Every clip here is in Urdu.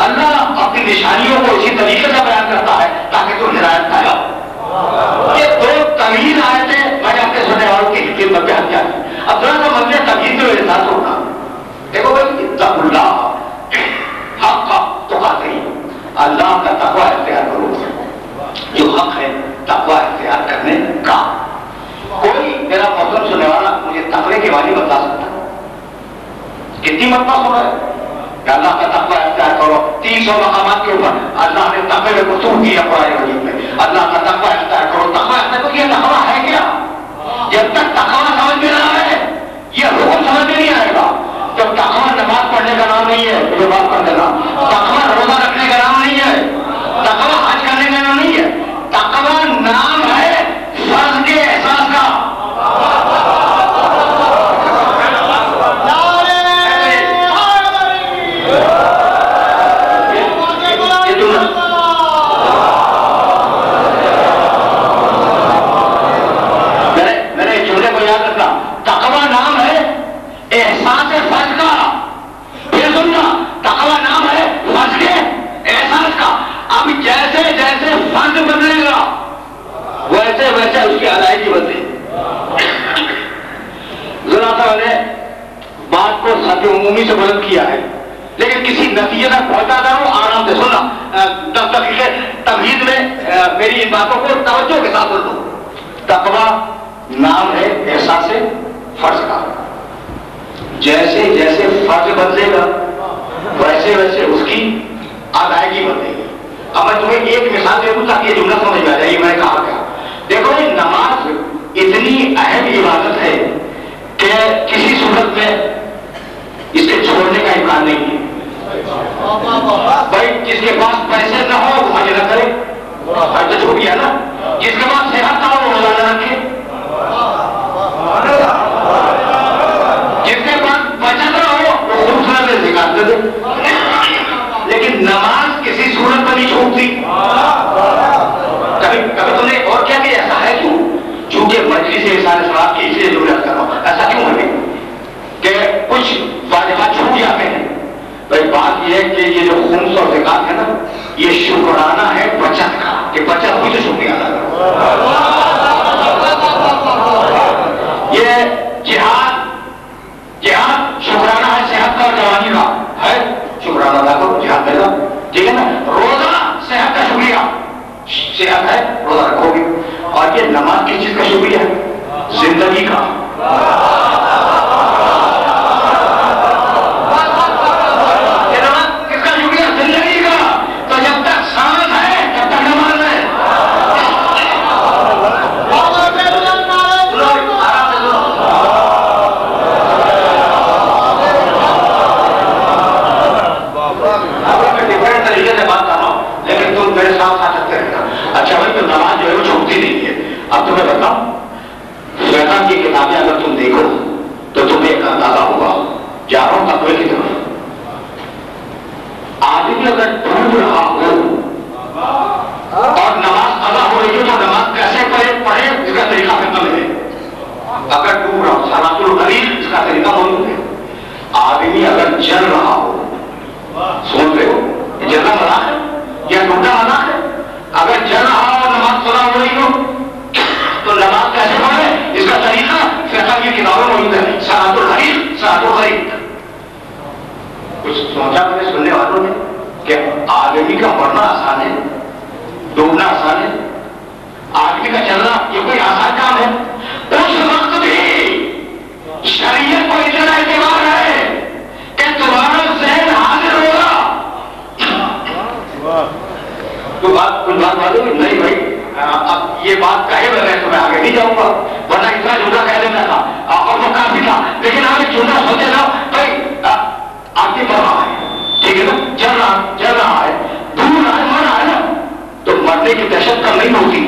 اللہ اپنی نشانیوں کو اسی طریقے سے بیان کرتا ہے تاکہ تو ہدایت پائے. یہ دو طویل آیتیں میں نے اپنے سننے والوں کی حکمت میں بیان کیا. اب ذرا سا مجھے طویل جو احساس ہوگا. دیکھو بھائی اتقوا اللہ حق تقاتہ، اللہ کا تقوی اختیار کرو، جو حق ہے تقوی اختیار کرنے کا۔ کوئی میرا محترم سننے والا مجھے تقوی کے بارے بتا سکتا؟ کتنی مرتبہ سنا ہے کہ اللہ کا تقوی اختیار کرو؟ 300 مقامات کے اوپر اللہ نے تقوی میں گفتگو کیا قرآن مجید میں، اللہ کا تقوی اختیار کرو، تقوی اختیار کرو۔ یہ تقوی ہے کیا؟ جب تک تقوی سمجھ میں نہ آئے یہ حکم سمجھ میں نہیں آئے گا۔ جب تقوی نماز پڑھنے کا نام نہیں ہے، مجھے بات کر دینا، تقوی روزہ رکھنے کا نام نہیں ہے، تقوی حج کرنے کا نام نہیں ہے، تقوی نام ہے فرض کے احساس کا۔ ویسے اس کی ادائیگی بدلے۔ ذرا سا نے بات کو سطح عمومی سے بلند کیا ہے، لیکن کسی نتیجے تک پہنچاتا ہوں، آرام سے سننا۔ 10 دقیقے تمہید میں میری ان باتوں کو توجہ کے ساتھ سن لو۔ تقوی نام ہے احساس فرض کا، جیسے جیسے فرض بدلے گا ویسے ویسے اس کی ادائیگی بدلے گی۔ اب میں تمہیں ایک مثال دے دوں تاکہ یہ جملہ سمجھ میں آ جائے میں کہا کیا۔ دیکھو یہ نماز اتنی اہم عبادت ہے کہ کسی صورت میں اس کے چھوڑنے کا امکان نہیں ہے۔ بھائی جس کے پاس پیسے نہ ہو وہ حج نہ کرے، حج تو چھوٹ گیا نا۔ جس کے پاس صحت نہ ہو وہ روزہ نہ رکھے، جس کے پاس بچت نہ ہو وہ خوبصورت میں زکات دے دے۔ لیکن نماز کسی صورت میں نہیں چھوٹتی۔ کبھی تم نے اور کیا کہ ایسا ہے کیوں؟ چونکہ مجلس ارسال ثواب کی اس لیے ضرورت کر رہا ہوں، ایسا کیوں ہے کہ کچھ واجبات چھوٹ جاتے ہیں؟ بھائی بات یہ ہے کہ یہ جو خمس اور زکات ہے نا، یہ شکرانہ ہے بچت کا، کہ بچت ہوئی تو شکریہ ادا کرو۔ یہ جہاد شکرانہ ہے صحت کا اور جوانی کا ہے، شکرانہ ادا کرو، جہاد میں جاؤ، ٹھیک ہے نا۔ روزہ صحت کا شکریہ، صحت ہے روزہ رکھو گے۔ اور یہ نماز کس چیز کا شکریہ ہے؟ زندگی کا۔ یہ نماز کس کا شکریہ؟ زندگی کا۔ تو جب تک سانس ہے تب تک نماز ہے۔ ڈفرینٹ طریقے سے بات کر رہا ہوں لیکن تم میرے ساتھ ساتھ چلتے رہنا۔ اچھا بھائی تو نماز جو ہے وہ چھوٹتی نہیں ہے۔ اب تمہیں بتاؤں شیطان کی کتابیں اگر تم دیکھو تو تمہیں ایک اندازہ ہوگا۔ جا رہا ہوں تقوی کی طرف۔ آدمی اگر ڈوب رہا ہو اور نماز ادا ہو رہی ہو تو نماز کیسے پڑھے اس کا طریقہ ختم ہے۔ اگر ڈوب رہا ہو صلاۃ الغریق اس کا طریقہ موجود ہے۔ آدمی اگر جل رہا ہو، سن رہے ہو جلنا منع ہے یا ڈوبنا منع ہے؟ اگر جل رہا ہو نماز ادا ہو رہی ہو تو نماز کیسے پڑھے اس کا طریقہ فقہ کی کتابوں میں موجود ہے۔ صلاۃ الغریق، صلاۃ الغریق۔ کچھ سوچا میں نے سننے والوں نے کہ آدمی کا مرنا آسان ہے، ڈوبنا آسان ہے، آدمی کا چلنا یہ کوئی آسان کام ہے؟ اس وقت بھی شریعت کو اتنا اعتبار ہے کہ تمہارا ذہن حاضر ہوگا۔ کچھ بات معلوم نہیں بھائی، اب یہ بات کہے بغیر تو میں آگے نہیں جاؤں گا، ورنہ اتنا جملہ کہہ دینا تھا اور وہ کافی تھا۔ لیکن آپ ایک جملہ سوچے نا بھائی، آگے بڑھ رہا ہے، ٹھیک ہے نا، چل رہا ہے، ڈوب رہا ہے، مر رہا ہے نا، تو مرنے کی دہشت کم نہیں ہوتی۔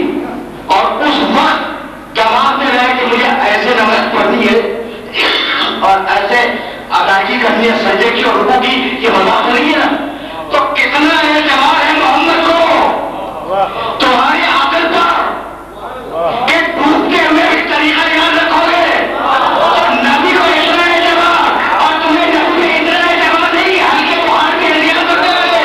اور اس وقت جماعت میں رہے کہ مجھے ایسے نماز پڑھنی ہے اور ایسے ادائیگی کرنی ہے سجدے کی اور رکوع کی، یہ مذاق نہیں ہے نا، تو کتنا اعتبار ہے محمد کو تمہاری عقل پر کہ ڈوبتے ہوئے بھی طریقہ یاد رکھو گے اور نبی کو اتنا اعتبار اور تمہیں نبی میں اتنا اعتبار نہیں، ہلکے بخار کے احتیاط کرتے ہوئے۔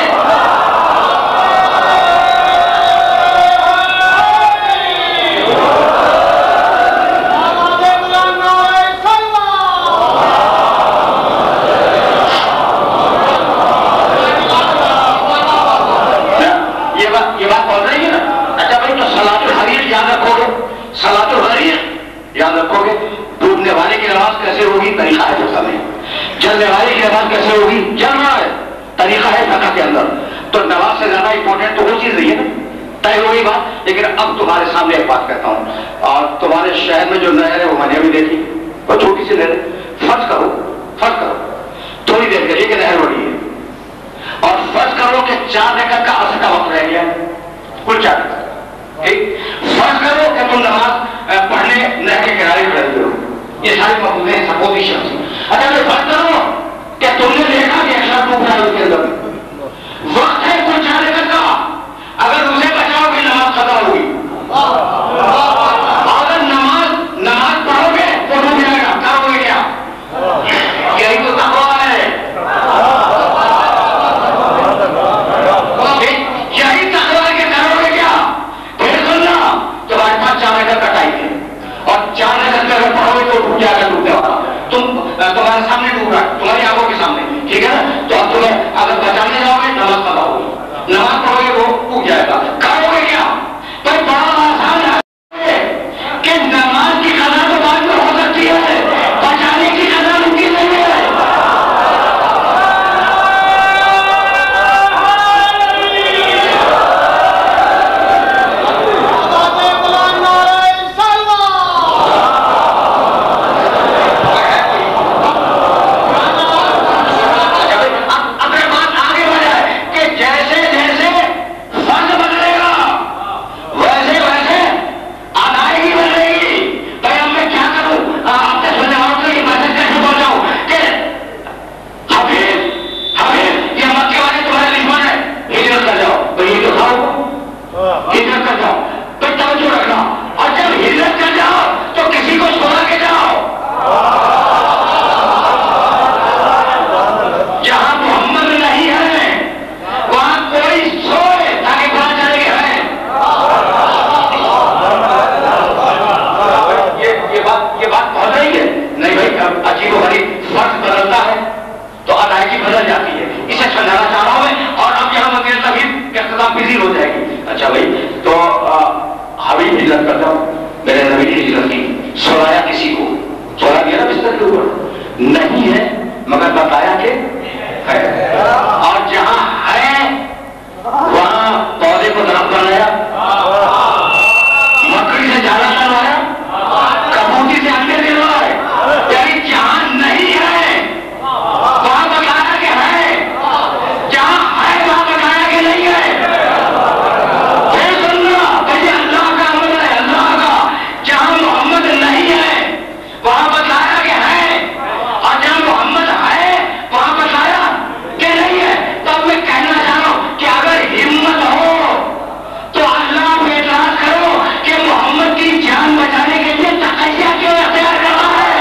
چلنے والی کی نماز کیسے ہوگی؟ چل رہا ہے، طریقہ ہے فقہ کے اندر. تو نماز سے زیادہ امپورٹنٹ تو وہ چیز نہیں ہے نا، طے ہوئی بات. لیکن اب تمہارے سامنے ایک بات کہتا ہوں، اور تمہارے شہر میں جو نہر ہے وہ میں نے بھی دیکھی، وہ چھوٹی سی نہر. فرض کرو تھوڑی دیر کے لیے کہ نہر بڑی ہے، اور فرض کرو کہ 4 رکعت کا عصر کا وقت رہ گیا، کل 4 رکعت. فرض کرو کہ تم نماز پڑھنے نہر کے کنارے کھڑے ہوئے ہو. یہ ساری مفہومیں ہیں سپوزیشن. اچھا میں فرض کرو کہ تم نے دیکھا کہ ایسا ٹوٹ رہا ہے اس کے اندر، وقت ہے کل 4 رکعت کا. اگر اسے بچاؤ گے نماز قضا ہوگی. اگر نماز پڑھو گے تو ڈوب جائے گا. کرو گے کیا؟ یہی تو تقویٰ ہے. یہی تقویٰ ہے کہ کرو گے کیا؟ پھر سننا، تمہارے پاس 4 رکعت کا ٹائم ہے، اور 4 رکعت کا اگر پڑھو گے تو ڈوب جائے گا ڈوبنے والا. تمہارے سامنے ڈوب رہا ہے، تمہاری آنکھوں کے سامنے، ٹھیک ہے نا؟ تو اب تمہیں اگر بچانے جاؤ گے نماز قضا ہوگی، نماز پڑھو گے وہ ڈوب جائے گا. کرو گے کیا؟ تو بڑا آسان ہے کہ نماز کی قضا تو بعد میں ہو سکتی ہے، بچانے کی قضا ممکن نہیں ہے. اچھا بھائی، تو حبیب ہجرت کرتا ہوں، میرے نبی نے ہجرت کی. سورایا کسی کو، سورا دیا نا بستر کے اوپر، نہیں ہے مگر بتایا کہ ہے. اور جہاں ہے وہاں پودے کو درخت بنایا، مکڑی سے جالا کروایا، کبوتری سے انڈے دلوائے. یعنی جہاں نہیں ہے وہاں بتایا کہ ہے، جہاں ہے وہاں بتایا کہ نہیں ہے. وہاں بتایا کہ ہے، اور جہاں محمد ہے وہاں بتایا کہ نہیں ہے. تو میں کہنا چاہ رہا ہوں کہ اگر ہمت ہو تو اللہ پہ اعتراض کرو کہ محمد کی جان بچانے کے لیے تقیہ کیوں اختیار کر رہا ہے.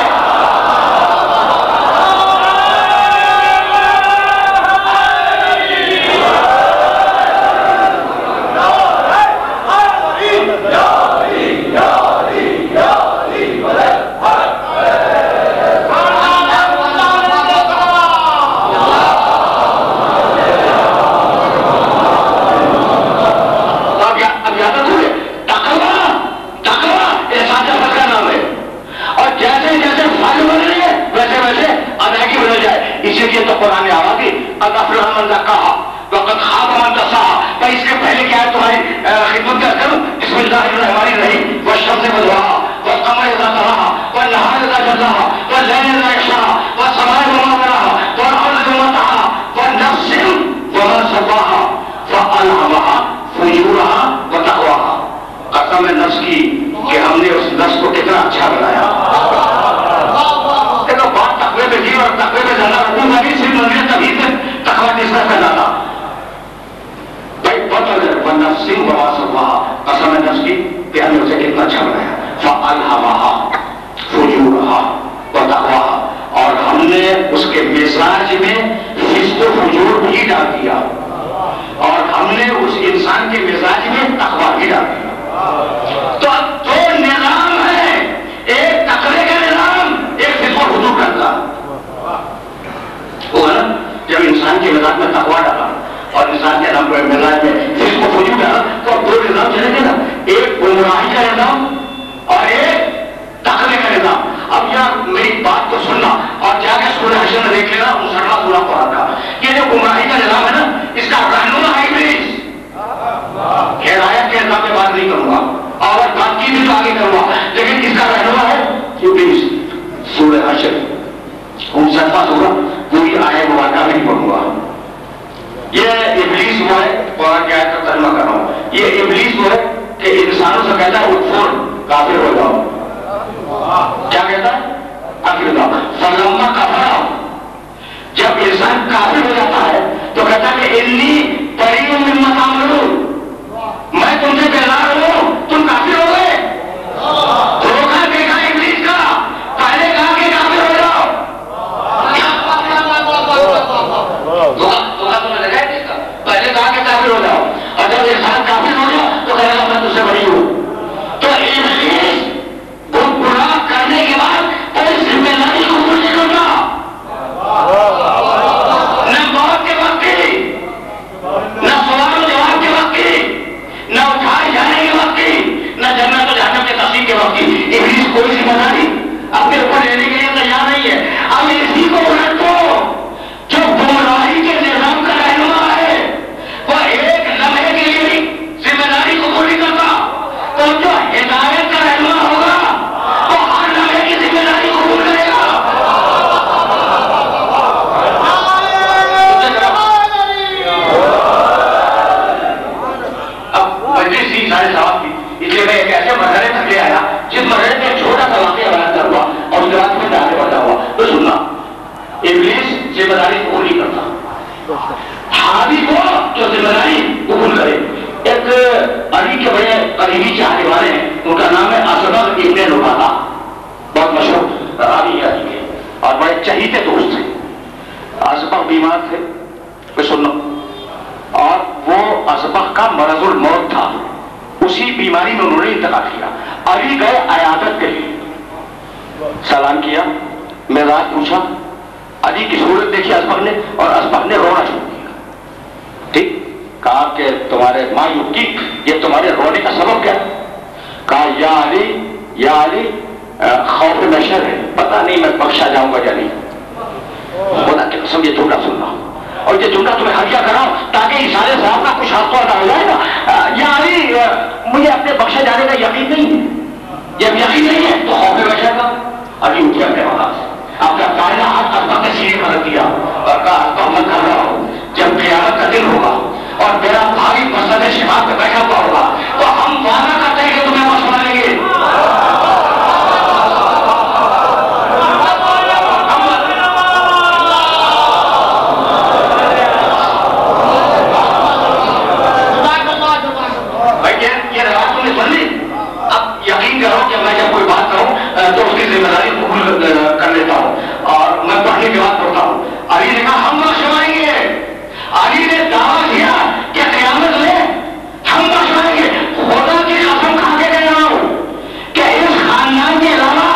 اسی لیے تو قرآن نے آواز دی قد افلح من زکاہا وقد خاب من دساہا. بھائی اس کے پہلے کیا ہے تمہاری خدمت کر کروں؟ بسم اللہ الرحمن الرحیم. والشمس وضحاہا والقمر اذا تلاہا والنہار اذا جلاہا واللیل اذا یغشاہا والسماء وما بناہا والارض وما طحاہا والنفس وما سواہا فالہمہا فجورہا وتقواہا. قسم ہے نفس کی کہ ہم نے اس نفس کو کتنا اچھا بنایا. بات تقوی میں تھی اور تقوی میں زیادہ رکھوں گا بھی صرف منزل کبھی سے تقوی تیسرا پھیلا تھا. بھائی بطل ہے ونفس وما سواہا، قسم ہے نفس کی کہ ہم نے اسے کتنا اچھا بنایا. فالہمہا فجورہا وتقواہا، اور ہم نے اس کے مزاج میں فسق و فجور بھی ڈال دیا، اور ہم نے اس انسان کے مزاج میں تقوی بھی ڈال دیا. تو اب دو نظام ہے، ایک تقوی کا نظام، ایک فسق و فجور کا نظام. وہ ہے نا جب انسان کے مزاج میں تقوی ڈالا اور انسان کے مزاج میں فسق و فجور ڈالا تو اب دو نظام چلے گے نا، ایک گمراہی کا نظام اور ایک تقوی کا نظام. اب یار میری بات کو سننا اور جا کے سورہ حشر میں دیکھ لینا قریبی چاہنے والے ہیں، ان کا نام ہے اسبغ ابن لبابہ، بہت مشہور راوی ہے اور بڑے چہیتے دوست ہیں۔ اسبغ بیمار تھے، کوئی سنو، اور وہ اسبغ کا مرض الموت تھا، اسی بیماری میں انہوں نے انتقال کیا۔ علی گئے عیادت کے لیے، سلام کیا، مزاج پوچھا، علی کی صورت دیکھی اسبغ نے، اور اسبغ نے رونا شروع کیا۔ ٹھیک، کہا کہ تمہارے ماں یبکی، یہ تمہارے رونے کا سبب کیا؟ کہا یا علی خوف محشر ہے، پتہ نہیں میں بخشا جاؤں گا یا نہیں۔ خدا کی قسم یہ جملہ سننا، اور یہ جملہ تمہیں حالیہ کراؤ تاکہ اشارے صاحب کا کچھ حق ادا ہو جائے گا۔ یا علی مجھے اپنے بخشے جانے کا یقین نہیں ہے، جب یقین نہیں ہے تو خوف محشر کا۔ علی اٹھے اپنے وہاں سے، اپنا دائرہ ہاتھ اسبغ کے سینے پر رکھ دیا اور کہا اسبغ میں کر رہا ہوں، جب قیامت کا دن ہوگا اور میرا بھائی مسجد شفاعت پہ بیٹھا ہوا ہوگا تو ہم وعدہ کرتے ہیں کہ تمہیں مشورہ دیں گے۔ یہ روایت تم نے سن لی، اب یقین کرو کہ میں جب کوئی بات کروں تو اس کی ذمہ داری قبول کر لیتا ہوں اور میں پڑھنے کے بعد پڑھتا ہوں۔ علی نے کہا ہم بخشوائیں گے، علی نے دعویٰ کیا کہ قیامت میں ہم بخشوائیں گے۔ خدا کی قسم کھا کے کہہ رہا ہوں کہ اس خاندان کے علاوہ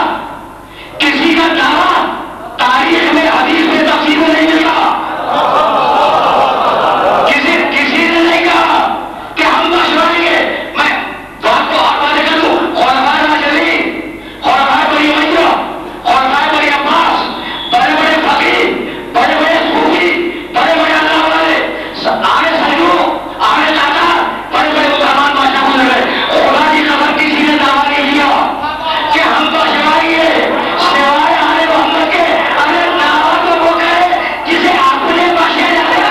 کسی کا دعویٰ تاریخ میں حدیث میں تفسیر میں نہیں ملا، کسی نے نہیں کہا کہ ہم بخشوائیں گے۔ میں بات کو اور باتیں کر دوں، خلفائے راشدین، خلفائے بنی امیہ، خلفائے بنی عباس، بڑے بڑے فقیہ، بڑے بڑے صوفی، بڑے بڑے اللہ والے، آنے سجدوں، آنے دادا، بڑے بڑے مسلمان بادشاہ گزر گئے۔ خدا کی قسم کسی نے دعویٰ نہیں دیا کہ ہم بخشوائیں گے سوائے آل محمد کے۔ اگر دعویٰ تو وہ کرے جسے اپنے بخشے جانے کا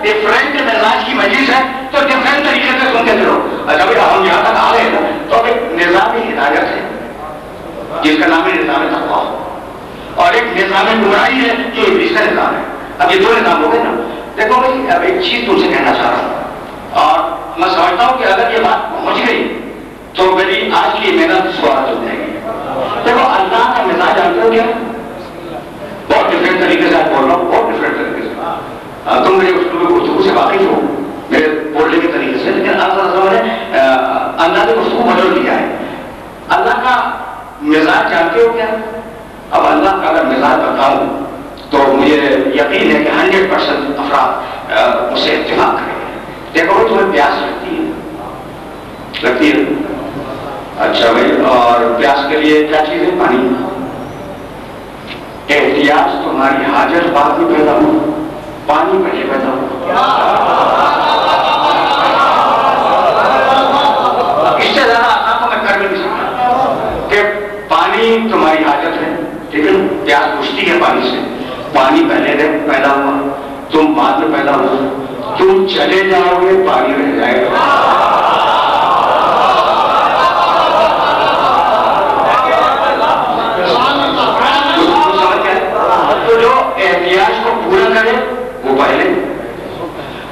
ڈفرینٹ مزاج کی مجلس ہے تو ڈفرینٹ طریقے سے سنتے چلو۔ اچھا بھائی ہم یہاں تک آ گئے نا تو اب ایک نظام ہدایت ہے جس کا نام ہے نظام تقویٰ، اور ایک نظام گمراہی ہے جو ابلیس کا نظام ہے۔ اب یہ دو نظام ہو گئے نا۔ دیکھو بھائی اب ایک چیز تم سے کہنا چاہ رہا ہوں، اور میں سمجھتا ہوں کہ اگر یہ بات پہنچ گئی تو میری آج کی محنت سوارت ہو جائے گی۔ دیکھو اللہ کا مزاج جانتے ہو کیا؟ بہت ڈفرینٹ طریقے سے بول رہا ہوں، بہت ڈفرینٹ طریقے سے۔ تم میرے اسلوب گفتگو سے واقف ہو، میرے بولنے کے طریقے سے، لیکن اللہ نے انداز گفتگو بدل دیا ہے۔ اللہ کا مزاج جانتے ہو کیا؟ اب اللہ کا اگر مزاج بتاؤں تو مجھے یقین ہے کہ 100% افراد مجھ سے اتفاق کریں گے۔ دیکھو تمہیں پیاس لگتی ہے، اچھا بھائی، اور پیاس کے لیے کیا چیز ہے؟ پانی۔ احتیاج تمہاری حاجت بعد میں پیدا ہو، پانی پہلے پیدا ہو۔ اس سے زیادہ آسان تو میں کر بھی نہیں سکتا کہ پانی تمہاری حاجت ہے، ٹھیک ہے، پیاس بجھتی ہے پانی سے، پانی پہلے پیدا ہوا، تم بعد میں پیدا ہو، تم چلے جاؤ گے پانی رہ جائے گا۔ تو جو احتیاج کو پورا کرے وہ پہلے،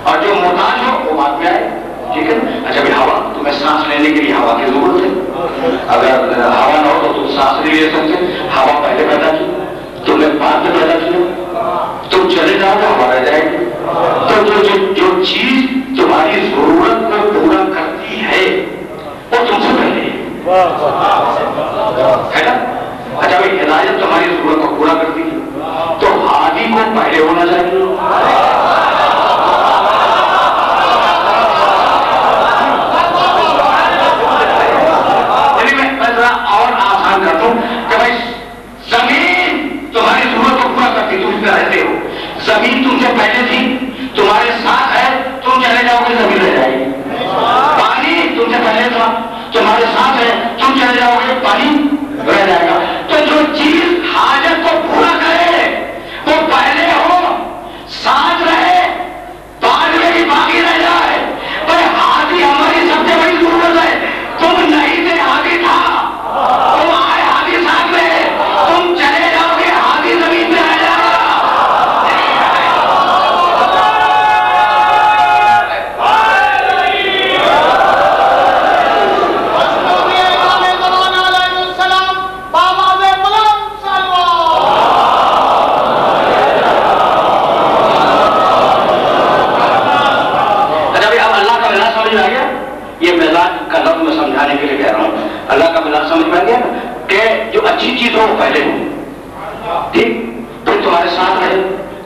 اور جو محتاج ہو وہ بعد میں آئے۔ ٹھیک ہے. اچھا بھی ہوا, تمہیں سانس لینے کے لیے ہوا کی ضرورت ہے. اگر ہوا نہ ہو تو تم سانس نہیں لے سکتے. ہوا پہلے پیدا کی, تمہیں بعد میں پیدا کیا. تم چلے جاؤ گے ہوا رہ جائے گی. تو جو چیز تمہاری ضرورت کو پورا کرتی ہے وہ تم سے پہلے ہے نا. اچھا بھائی ہدایت تمہاری ضرورت کو پورا کرتی ہے تو ہادی کو پہلے ہونا چاہیے. میں ذرا اور آسان کرتا ہوں کہ بھائی زمین تمہاری ضرورت کو پورا کرتی, تم اس میں رہتے ہو. زمین تم سے پہلے تھی, تمہارے ساتھ ہے, تم چلے جاؤ گے زمین رہ جائے گی. پانی تم سے پہلے تھا, تمہارے ساتھ ہے, تم چلے جاؤ گے پانی رہ جائے گا. تو جو چیز حاجت کو پورا کرے وہ پہلے ہو, ساتھ رہے, بعد میں بھی باقی رہ جائے. پر ہادی ہماری سب سے بڑی ضرورت ہے. تم نہیں تھے, ہادی تھا, تم آئے ہادی ساتھ میں, تم چلے جاؤ گے ہادی زمین میں رہ جائے گا. یہ مزاج کا لفظ میں سمجھانے کے لیے کہہ رہا ہوں. اللہ کا مزاج سمجھ میں گیا کہ جو اچھی چیز ہو وہ پہلے ہو, ٹھیک, پھر تمہارے ساتھ رہے,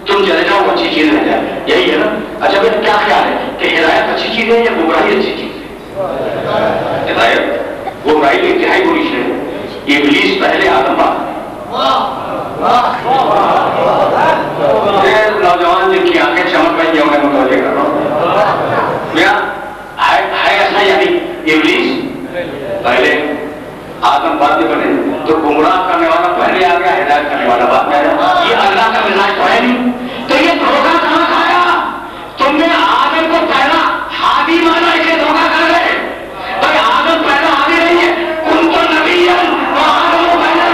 تم چلے جاؤ وہ اچھی چیز رہ جائے. یہی ہے نا. اچھا بھائی کیا خیال ہے کہ ہدایت اچھی چیز ہے یا گمراہی اچھی چیز ہے؟ ہدایت گمراہی کی انتہائی بری چیز ہے. ابلیس پہلے آدم بعد. نوجوان جن کی آنکھیں چمک رہی ہیں میں متوجہ کر رہا ہوں. ہے ایسا یعنی ابلیس پہلے آدم بعد میں بنے, تو گمراہ کرنے والا پہلے آ گیا, ہدایت کرنے والا بعد میں آیا. یہ اللہ کا مزاج تو ہے نہیں. تو یہ دھوکہ کہاں کھایا؟ تم نے آدم کو پہلا ہادی مانا اسے دھوکہ کر گئے. بھائی آدم پہلا ہادی نہیں ہے, ان کو نبی ہے, وہ آدم کو پہلے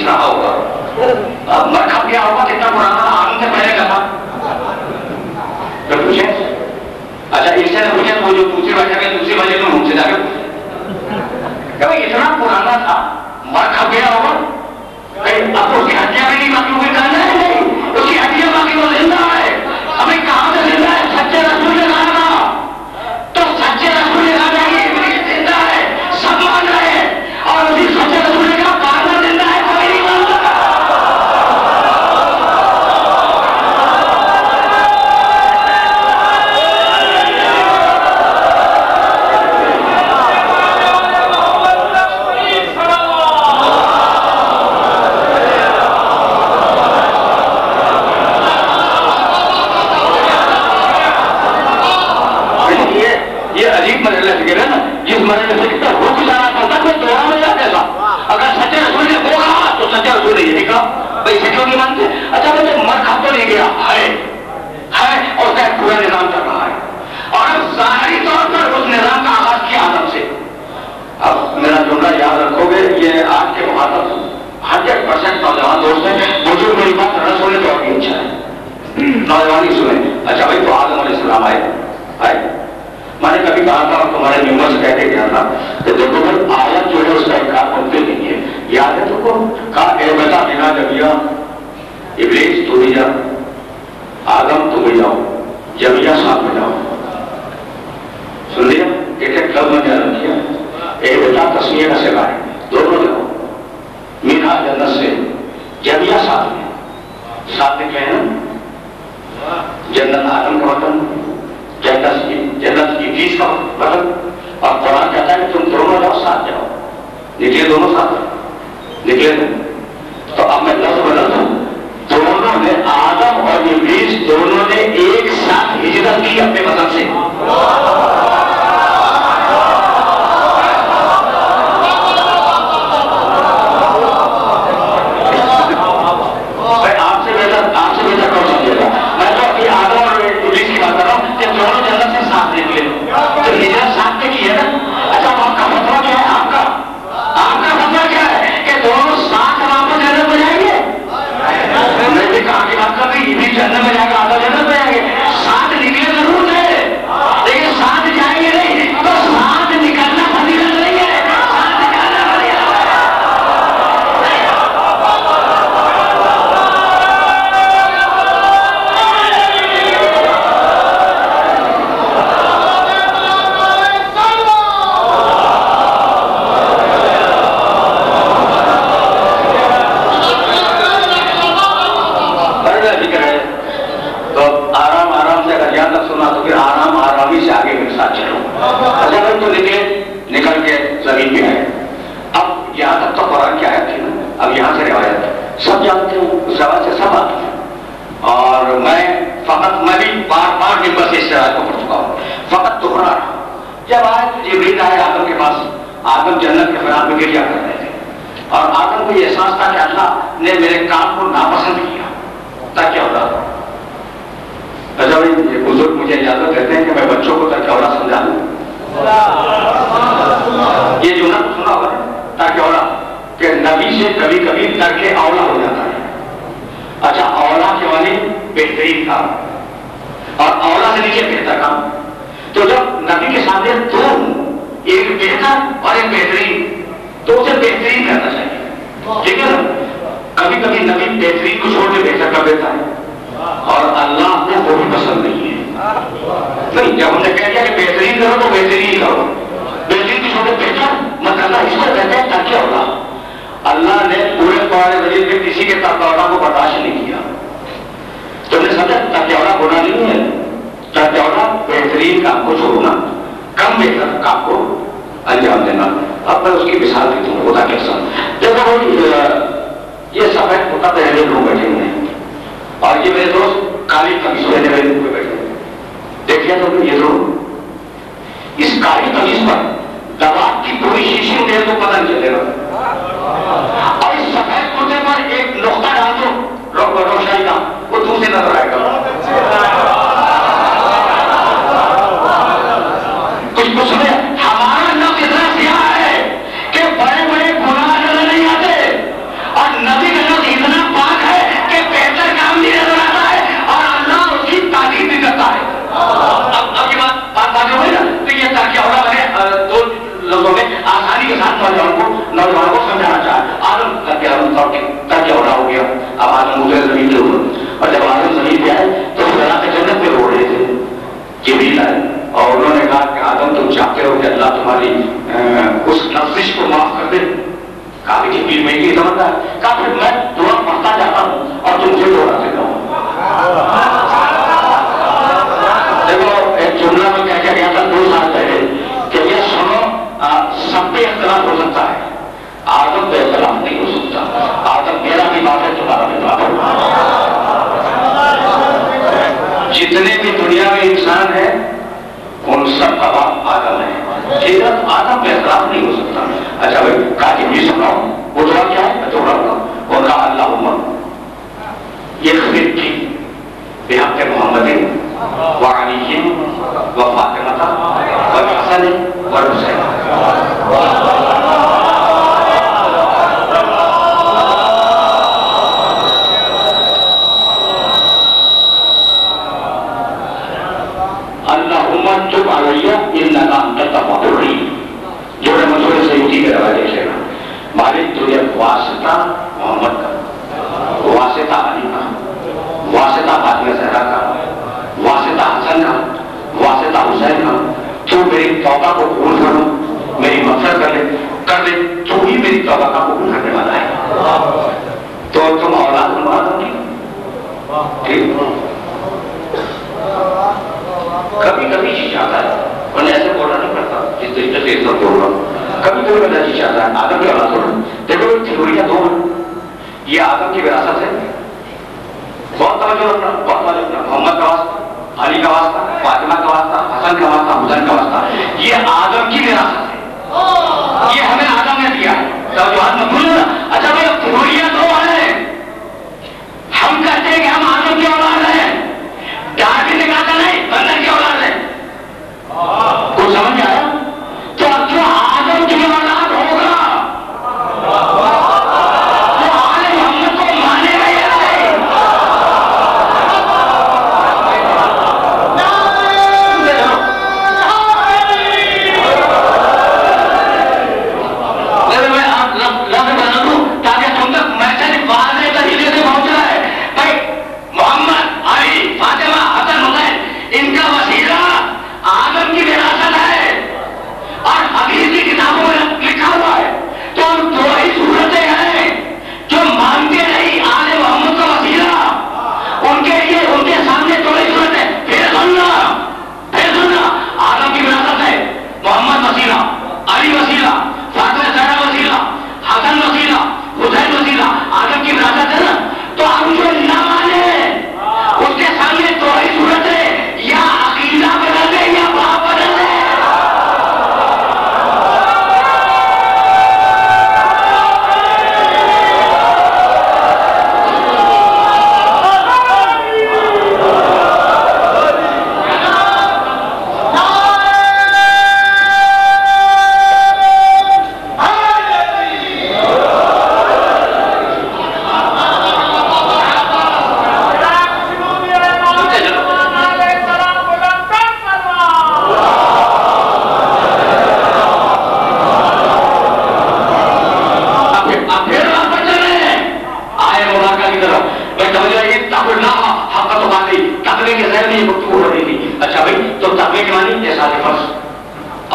رہا ہوگا. اب مرکھا کیا ہوگا, کتنا پرانا آدم سے پہلے کا تھا. پوچھیں. اچھا اس سے پوچھیں وہ جو دوسری وجہ میں دوسری وجہ میں ہم سے جا کے اتنا پرانا تھا, مرکھا گیا ہوگا. اب اس کی ہڈیاں بھی نہیں باقی ہوئی, کہنا ہے نہیں, اس کی ہڈیاں باقی وہ زندہ ہے. ہمیں کہاں سے زندہ ہے؟ سچے رسول نے کہا تھا. تو سچے رسول نے کہا تھا کہ ابلیس زندہ ہے, سب مان رہے ہیں, اور اسی سچے رسول نے کہا پارنا زندہ ہے, کوئی نہیں مانتا. جس مرحلے سے کتنا رک جانا تھا تک وہ دوڑا میں جاتا تھا. اگر سچے رسول نے وہ کہا تو سچے رسول نے یہی کہا. بھائی سچوں نہیں مانتے. اچھا مجھے مر کھا تو نہیں گیا ہے اور کا پورا نظام چل رہا ہے, اور اب ظاہری طور پر اس نظام کا آغاز کیا آدم سے. اب میرا جملہ یاد رکھو گے, یہ آج کے مخاطب 100% نوجوان دوست ہیں. بزرگ میری بات رس ہونے تو اور بھی اچھا ہے, نوجوان ہی سنیں. اچھا بھائی تو آدم علیہ السلام آئے. میں نے کبھی کہا تھا اور تمہارے ممبر سے کہتے گیا تھا کہ دیکھو پھر آیت جو ہے اس کا انکار کرتے نہیں ہے. یاد ہے تو کو کہا اے بیٹا بنا جبیا, ابلیس تو بھی جا, آدم تو بھی جاؤ, جبیا ساتھ میں جاؤ. سن لیا ایک ایک لفظ میں کیا رکھیا, اے بیٹا تسمیہ کا سگائے, دونوں جاؤ مینا جنت سے, جبیا ساتھ میں کہنا جنت آدم کا وطن, جنت ابلیس کا وطن. اور قرآن کہتا ہے کہ تم دونوں جاؤ, ساتھ جاؤ. نکلے دونوں ساتھ, نکلے تو اب میں لفظ بدلتا ہوں. دونوں نے, آدم اور ابلیس دونوں نے ایک ساتھ ہجرت کی اپنے وطن سے. جب آئے تو جبریل آئے آدم کے پاس. آدم جنت کے فراغ میں گریا کر رہے تھے اور آدم کو یہ احساس تھا کہ اللہ نے میرے کام کو ناپسند کیا. تاکہ ہوتا اچھا بھائی یہ بزرگ مجھے اجازت دیتے ہیں کہ میں بچوں کو ترک اولا سمجھا دوں. یہ جملہ سنا ہوگا ترک اولا کہ نبی سے کبھی کبھی ترک اولا ہو جاتا ہے. اچھا اولا کے معنی بہترین کام اور اولا سے نیچے بہتر کام. تو جب نبی کے سامنے دو ایک بہتر اور ایک بہترین تو اسے بہترین کرنا چاہیے. ٹھیک ہے نا. کبھی کبھی نبی بہترین کو چھوڑ کے بہتر کر دیتا ہے اور اللہ کو وہ بھی پسند نہیں ہے. نہیں جب ہم نے کہہ دیا کہ بہترین کرو تو بہترین کرو. بہترین کی چھوڑے بہتر مت کرنا اس کو کہتے ہیں ترک اولا. اللہ نے پورے قرآن مجید میں کسی کے ترک اولا کو برداشت نہیں کیا. تم نے سمجھا ترک اولا گناہ نہیں ہے. ترک اولا بہترین کام کو چھوڑنا کم بہتر کام کو انجام دینا. اب میں اس کی مثال دیتا ہوں خدا کے ساتھ. دیکھو یہ سفید ہوتا پہلے لوگ بیٹھے ہوئے ہیں اور یہ میرے دوست کالی قمیص پہنے ہوئے لوگ بیٹھے ہیں. دیکھیے تو یہ لوگ اس کالی قمیص پر دباغ کی پوری شیشی دے تو پتہ نہیں چلے گا اور اس سفید کرتے پر ایک نقطہ ڈال دو روشنائی کا وہ دور سے نظر آئے گا. کچھ سمجھے ہمارا نفس اتنا سیاہ ہے کہ بڑے بڑے گناہ نظر نہیں آتے اور نبی کا نفس اتنا پاک ہے کہ بہتر کام بھی نظر آتا ہے اور اللہ اس کی تعریف بھی کرتا ہے. اب یہ بات ہوئی نا تو یہ ترک اولا میں دو لفظوں میں آسانی کے ساتھ نوجوانوں کو سمجھانا چاہے. آدم ترک اولا ہو گیا. اب آدم مجھے زمین پہ ہوئے اور جب آدم زمین پہ آئے تو اللہ کے جنت پہ رو رہے تھے. جبریل آئے اور انہوں نے کہا کہ آدم تم چاہتے ہو کہ اللہ تمہاری اس لفظش کو معاف کر دے. کہا کہ جبریل میں یہ سمجھتا ہے. کہا پھر میں دعا پڑھتا جاتا ہوں اور تم سے دعا دیتا ہوں. دیکھو ایک جملہ میں کہہ گیا تھا 2 سال پہلے کہ یہ سنو سب پہ اختلاف ہو سکتا ہے آدم پہ اختلاف نہیں ہو سکتا. آدم میرا بھی بات ہے تمہارا بھی بات ہے. جتنے بھی دنیا میں انسان ہیں ان سب کا باپ آدم ہے. ٹھیک ہے آدم پہ اختلاف نہیں ہو سکتا. اچھا بھائی کہا کہ بھی سن رہا ہوں وہ دعا کیا ہے میں دوہرا ہوں. اور کہا اللہم یہ خبر تھی بحق محمد وعلی وفاطمہ والحسن والحسین. تب علیہ انک انت التواب الرحیم جو ہے منصور سیوطی کے روایت سے مالک تجھے واسطہ محمد کا واسطہ علی کا واسطہ فاطمہ زہرا کا واسطہ حسن کا واسطہ حسین کا تو میری توبہ کو قبول کرو میری مغفرت کر لے تو ہی میری توبہ کا قبول کرنے والا ہے. تو تم اولاد بنوا دو گی. ٹھیک کبھی کبھی جی چاہتا ہے انہیں ایسے بولنا نہیں پڑتا جس طریقے سے اس وقت بول رہا ہوں. کبھی کبھی میرا جی چاہتا ہے آدم کی اولاد ہونا. دیکھو تھیوریاں 2 ہیں. یہ آدم کی وراثت ہے. بہت توجہ رکھنا بہت توجہ رکھنا. محمد کا واسطہ علی کا واسطہ فاطمہ کا واسطہ حسن کا واسطہ حسین کا واسطہ یہ آدم کی وراثت ہے. یہ ہمیں آدم نے دیا ہے. توجہ میں بھول نا. اچھا بھائی تھیوریاں 2 ہیں. ہم کہتے ہیں کہ ہم آدم کی اولاد ہیں. ڈاک نکالتا نہیں بندر کی اولاد ہے. کچھ سمجھ آیا؟ تو جو آدم کی اولاد ہوگا وہ آل محمد کو مانے گا یا نہیں؟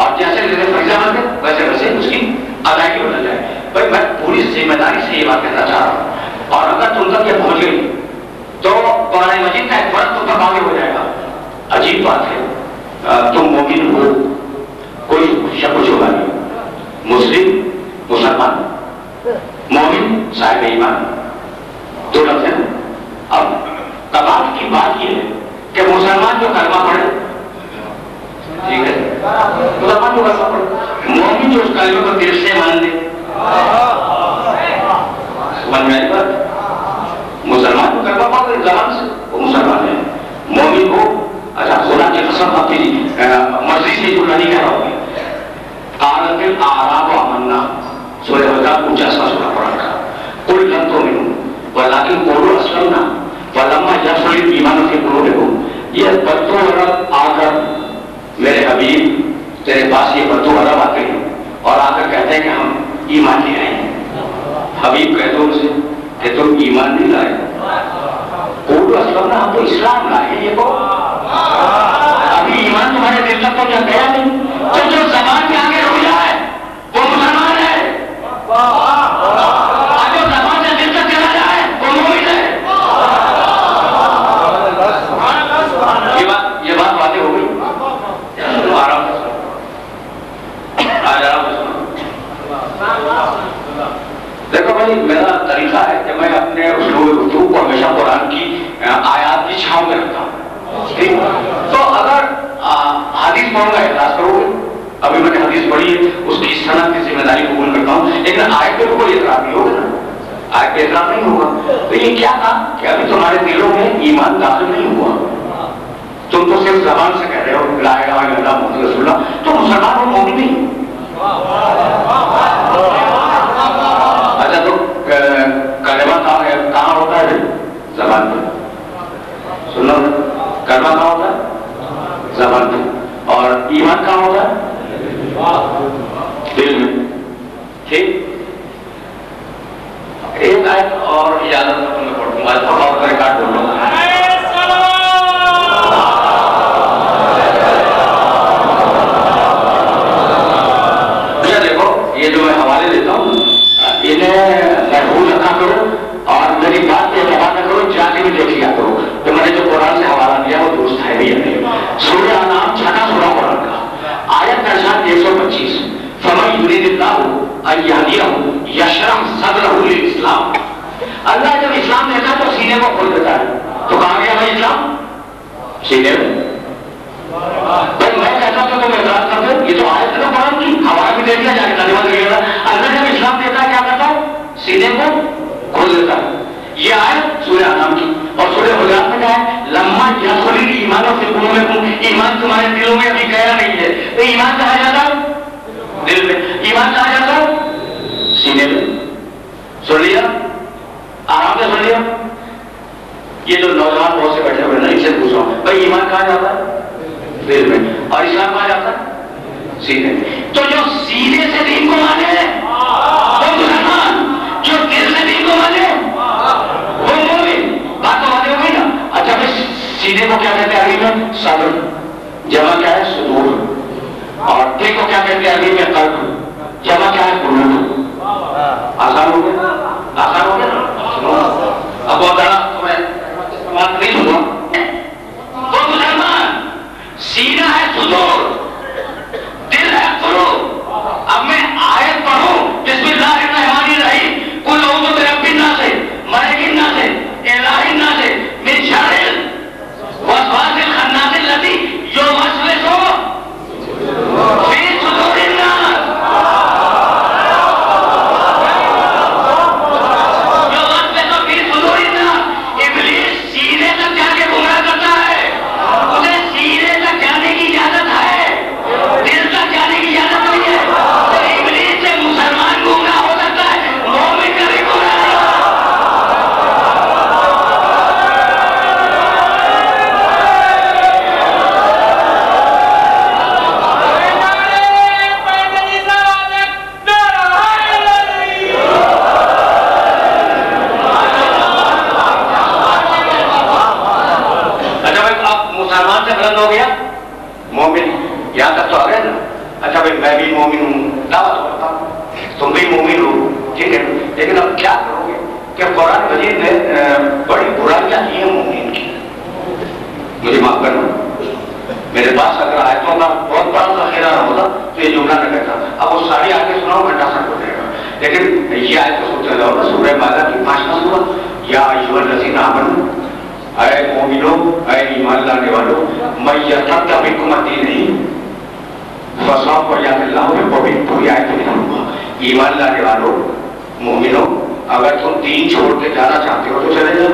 اور جیسے جیسے فریضہ بن گئے ویسے ویسے اس کی ادائیگی ہونا جائے. بھائی میں پوری ذمہ داری سے یہ بات کہنا چاہ رہا ہوں, اور اگر تم تک یہ پہنچ گئی تو قرآن مجید کا ایک فرق تم تک آگے ہو جائے گا. عجیب بات ہے, تم مومن ہو, کوئی شک و شبہ نہیں, مسلم مسلمان, مومن صاحب ایمان, دو لفظ ہیں. اب کمال کی بات یہ ہے کہ مسلمان جو کلمہ پڑھے, ٹھیک ہے, مسلمان جو کلمہ پڑھے, مومن جو اس کلمے کو دل سے مان لے, سمجھ میں آئی بات. مسلمان جو کلمہ پڑھے زبان سے وہ مسلمان ہے, مومن کو اچھا خدا کی قسم اپنی مرضی سے جو نہیں کہہ رہا ہوں. قالت الاعراب آمنا, سورہ حجرات 49واں سورہ قرآن کا. قل لم تؤمنوا ولكن قولوا اسلمنا ولما يدخل الايمان في قلوبكم. یہ بدو عرب آ کر میرے حبیب تیرے پاس یہ بدو عرب آتے ہیں اور آ کر کہتے ہیں کہ ہم ایمان لے آئے ہیں. حبیب کہہ دو اسے کہ تم ایمان نہیں لائے, قولوا اسلمنا, ہم تو اسلام لائے. یہ کو ابھی ایمان تمہارے دل تک تو گیا نہیں. تو جو زبان کے آگے رک جائے وہ مسلمان ہے, اور جو زبان سے دل تک چلا جائے وہ مومن ہے. یہ بات واضح ہو گئی. آرام سے دیکھو بھائی, میرا طریقہ ہے کہ میں اپنے اسلوب گفتگو کو ہمیشہ قرآن کی آیات کی چھاؤں میں رکھتا ہوں. تو اگر حدیث پڑھوں گا اعتراض کرو گے, ابھی میں نے حدیث پڑھی ہے اس کی صنعت کی ذمہ داری قبول کرتا ہوں, لیکن آیت پہ کوئی اعتراض نہیں ہوگا نا, آیت پہ اعتراض نہیں ہوگا. تو یہ کیا تھا کہ ابھی تمہارے دلوں میں ایمان داخل نہیں ہوا, تم تو صرف زبان سے کہہ رہے ہو لا الہ الا اللہ محمد رسول اللہ, تو مسلمان ہو مومن نہیں. اچھا تو کلمہ کہاں ہوتا ہے؟ زبان پہ. سنو, کلمہ کہاں ہوتا ہے؟ زبان پہ. اور ایمان کہاں ہوتا ہے؟ دل میں. ٹھیک, ایک آیت اور اجازت میں پڑھ دوں گا, تھوڑا اور ریکارڈ بول لوں گا. یہ جو میں حوالے دیتا ہوں انہیں محفوظ رکھا کرو, اور میری بات پہ اعتماد نہ کرو, جا کے بھی دیکھ لیا کرو کہ میں نے جو قرآن سے حوالہ دیا وہ درست ہے بھی یا نہیں. سورہ انعام 6واں سورہ قرآن کا, آیت ارشاد 125, فمن یرید اللہ ان یہدیہ یشرح صدرہ للاسلام. اللہ جب اسلام دیتا ہے تو سینے کو کھول دیتا ہے. تو کہاں گیا بھائی اسلام؟ سینے میں. بھائی میں کہتا ہوں کہ تم اعتراض کر دو, یہ تو آیت ہے قرآن کی, حوالہ بھی دے دیا, جا کے تعلیمات دے دیا. اللہ جب اسلام دیتا ہے کیا کرتا ہے؟ سینے کو کھول دیتا ہے. یہ آیت سورہ انعام کی. اور سورہ حجرات میں کہا ہے لما یدخل الایمان فی قلوبکم, ایمان تمہارے دلوں میں ابھی گیا نہیں ہے. تو ایمان کہاں جاتا ہے؟ دل میں. ایمان کہاں جاتا ہے؟ سینے میں. سن لیا, آرام سے سن لیا. یہ جو نوجوان بہت سے بیٹھے ہوئے نا, ان سے پوچھ رہا ہوں بھائی ایمان کہاں جاتا ہے؟ دل میں. اور اسلام کہاں جاتا ہے؟ سینے میں. تو جو سینے سے دین کو مانے وہ مسلمان, جو دل سے دین کو مانے وہ مومن. بات تو واضح ہو گئی نا. اچھا بھائی سینے کو کیا کہتے ہیں عربی میں؟ صدر. جمع کیا ہے؟ صدور. اور دل کو کیا کہتے ہیں عربی میں؟ قلب. جمع کیا ہے؟ قلوب. آسان ہو گیا, آسان ہو گیا نا. اب بہت بڑا تمہیں بات نہیں سنو. وہ مسلمان سینہ ہے صدور, دل ہے قلوب. اب میں آیت پڑھوں بسم اللہ الرحمن الرحیم, قل اعوذ برب الناس ملک الناس الہ الناس من شر الوسواس الخناس الذی یوسوس فی صدور الناس. میں بھی مومن ہوں، دعوت کرتا ہوں، تم بھی مومن ہو، ٹھیک ہے، لیکن اب کیا کرو گے کہ قرآن مجید میں بڑی برائیاں کی ہیں مومن کی. مجھے معاف کرنا، میرے پاس اگر آیتوں کا بہت بڑا ذخیرہ نہ ہوتا تو یہ جملہ نہ کہتا. اب وہ ساری آیتیں سناؤ گھنٹہ سر ہو جائے گا، لیکن یہ آیت کو سنتے جاؤ نا. سورہ مائدہ کی 5واں سورہ، یا ایھا الذین آمنوا، اے مومنو، اے ایمان لانے والو، من یرتد منکم عن دینہ فسوف یأتی اللہ بقوم، پوری آیت نہیں ہوگا. ایمان لانے والو، مومنو، اگر تم دین چھوڑ کے جانا چاہتے ہو تو چلے جاؤ.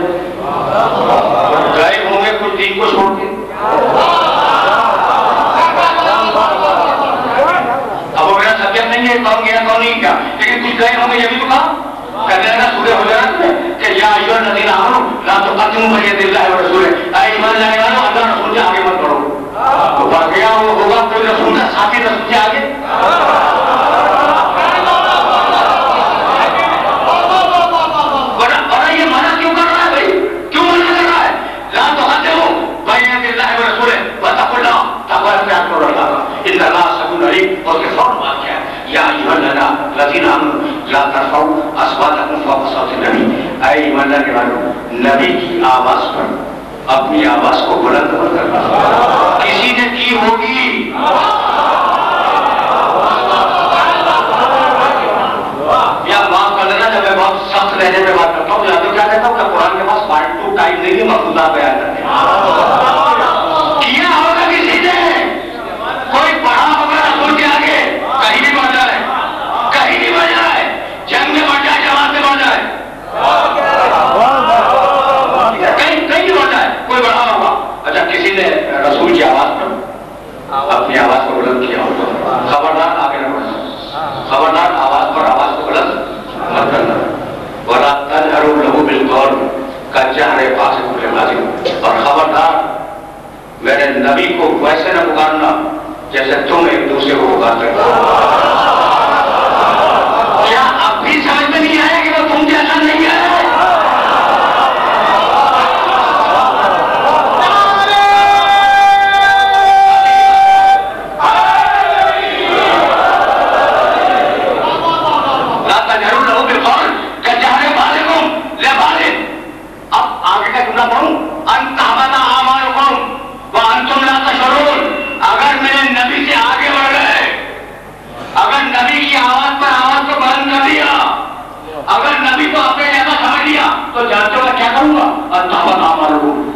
گئے ہوں گے کچھ دین کو چھوڑ کے. اب وہ میرا سبجیکٹ نہیں ہے کون گیا کون نہیں گیا، لیکن کچھ گئے ہوں گے یہ بھی تو کہا. کہنے لگا سورہ ہو جانا کہ یا ایھا الذین آمنوا لا تقدموا بین یدی اللہ ورسولہ، اے ایمان لانے والو اللہ رسول کے آگے مت بڑھو. تو بڑھ گیا وہ ہوگا کوئی رسول کا ساتھی رسول کے آگے. بڑا یہ منع کیوں کر رہا ہے بھائی، کیوں منع کر رہا ہے؟ لا تقدموا بین یدی اللہ ورسولہ واتقوا اللہ، تقوی اختیار کرو اللہ کا، ان اللہ سمیع علیم. اور کے فوراً بات کیا ہے؟ یا ایھا الذین آمنوا لا ترفعوا اصواتکم فوق صوت النبی، اے ایمان لانے والو نبی کی آواز پر اپنی آواز کو بلند مت کرنا. کسی نے کی ہوگی، یا معاف کر دینا جب میں بہت سخت لہجے میں بات کرتا ہوں یا تو کیا کہتا ہوں کہ قرآن کے پاس پارٹ 2 ٹائم نہیں ہے مفروضات بیان کرنے. کیا ہوگا کسی نے، کوئی پڑھا ہوگا رسول کے آگے، کہیں بھی بڑھ جائے، کہیں بھی بڑھ جائے، جنگ میں بڑھ جائے، جماعت میں بڑھ جائے، کہیں بڑھ جائے، کوئی بڑھا ہوگا. اچھا کسی نے رسول کی آواز پر اپنی آواز کو بلند کیا ہوگا، خبردار آگے نہ بڑھنا، خبردار آواز پر آواز کو بلند مت کرنا. وَلَا تَجْهَرُوا لَهُ بِالْقَوْلِ كَجَهْرِ بَعْضِكُمْ لِبَعْضٍ، اور خبردار میرے نبی کو ویسے نہ پکارنا جیسے تم ایک دوسرے کو پکارتے ہو. کیا اب بھی سمجھ میں نہیں آیا کہ وہ تم جیسا نہیں ہے؟ تو جانتے ہو میں کیا کروں گا؟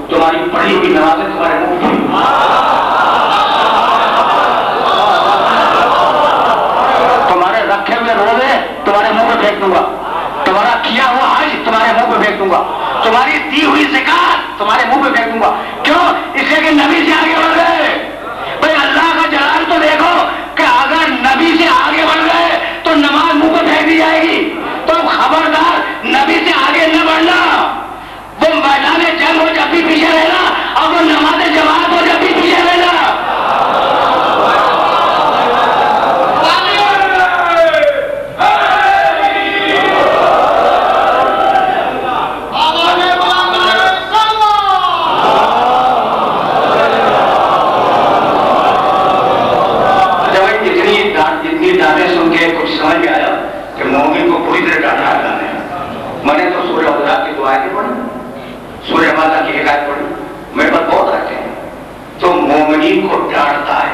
تمہاری پڑھی ہوئی نمازیں تمہارے منہ پہ، تمہارے رکھے ہوئے روزے تمہارے منہ پہ پھینک دوں گا، تمہارا کیا ہوا حج تمہارے منہ پہ پھینک دوں گا، تمہاری دی ہوئی زکات تمہارے منہ پہ پھینک دوں گا. کیوں؟ اس لیے کہ نبی سے آگے بڑھ گئے. بھائی اللہ کا جلال تو دیکھو کہ اگر نبی سے آگے بڑھ گئے تو نماز منہ پہ پھینک دی جائے گی. تو خبردار نبی سے آگے نہ بڑھنا. وہ میدان جنگ ہو جب بھی پیچھے رہنا، اور وہ نماز جماعت ہو جب بھی پیچھے رہنا. اتنی ڈانٹیں سن کے کچھ سمجھ میں آیا کہ مومن کو پوری طرح ڈانٹا اللہ نے. میں نے تو سورہ حجرات کی دو آیتیں پڑھی، سورہ مائدہ کی ایک آیت پڑھی، میرے پاس بہت آتے ہیں. تو مومنین کو ڈانٹتا ہے.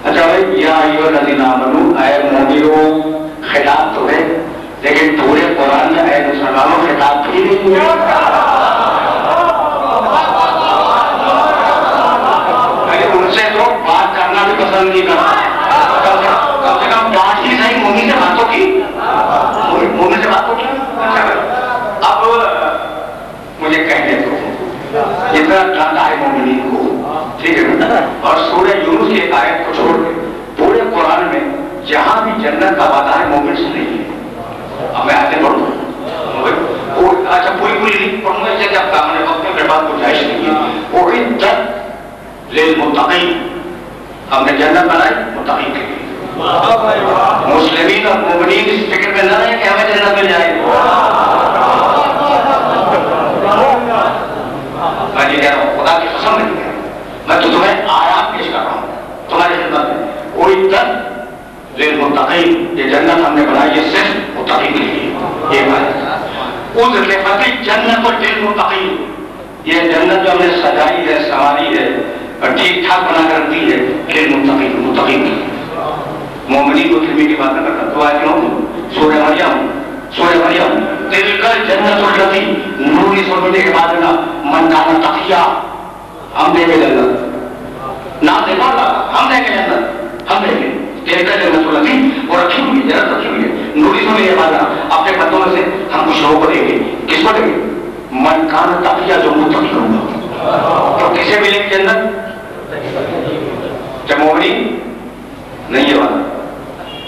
اچھا بھائی یا ایھا الذین آمنوا، اے مومنو خطاب تو ہے لیکن پورے قرآن میں اے مسلمانوں خطاب بھی نہیں ہے. ان سے تو بات کرنا بھی پسند نہیں کرتا. کم سے کم ڈانٹ ہی صحیح مومن سے باتوں کی، مومن سے باتوں کی. اب مجھے کہنے دو جتنا ڈانٹا ہے مومنین کو، ٹھیک ہے نا. اور سورہ یونس کی ایک آیت کو چھوڑ کے پورے قرآن میں جہاں بھی جنت کا وعدہ ہے مومن سے نہیں ہے. اب میں آیتیں پڑھوں گا، اچھا پوری نہیں پڑھوں گا اس لیے کہ اب کام وقت میں میرے پاس گنجائش نہیں ہے. اعدت للمتقین، ہم نے جنت بنائی متقین کے لیے. مسلمین اور مومنین اس فکر میں نہ رہے کہ ہمیں جنت مل جائے گی. میں یہ کہہ رہا ہوں، خدا کی قسم نہیں کہہ رہا ہوں، میں تو تمہیں آیات پیش کر رہا ہوں تمہاری خدمت میں. اعدت للمتقین، یہ جنت ہم نے بنائی ہے صرف متقین کے لیے. یہ بات اُزْلِفَتِ الْجَنَّةُ لِلْمُتَّقِينَ، یہ جنت جو ہم نے سجائی ہے، سنواری ہے اور ٹھیک ٹھاک بنا کر رکھی ہے للمتقین، متقین کی. مومنین مسلمین کی بات نہ کرتا تو آئے کیوں؟ سورہ مریم تلک الجنت التی نوری سننے کے بعد نا من کان تقیا، ہم دیں گے جنت، نہ دے پاتا ہم دیں گے جنت، ہم دیں گے تلک الجنت التی، اور رکھی ہوئی جنت رکھی ہوئی ہے نوری سننے کے بعد اپنے بندوں میں سے ہم کچھ لوگوں کو دیں گے. کس کو دیں گے؟ من کان تقیا، جو متقی ہوگا. تو کسے ملے گی جنت؟ جب مومنین نہیں ہے بات،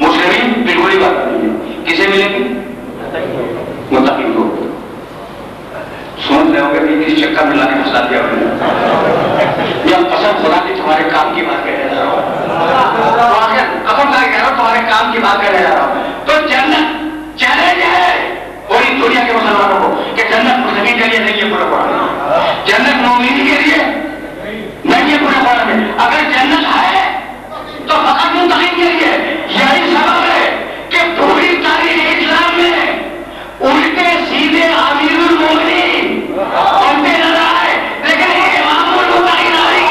مسلمین بالکل ہی بات نہیں ہے. کسے ملے گی؟ متقین کو. سمجھ رہے ہو کہ کس چکر میں لانے پھنسا دیا ہم نے. یا قسم خدا کی تمہارے کام کی بات کہہ رہا ہوں، قسم خدا کی کہہ رہا ہوں تمہارے کام کی بات کہہ رہا ہوں. تو جنت چیلنج ہے پوری دنیا کے مسلمانوں کو کہ جنت مسلمین کے لیے نہیں ہے پورے قرآن میں، جنت مومنین کے لیے نہیں ہے پورے قرآن میں. اگر جنت ہے تو فقط متقین کے لیے. یہی سبب ہے کہ پوری تاریخ اسلام میں الٹے سیدھے امیر المومنین بنتے نظر آئے، لیکن امام المتقین علیہ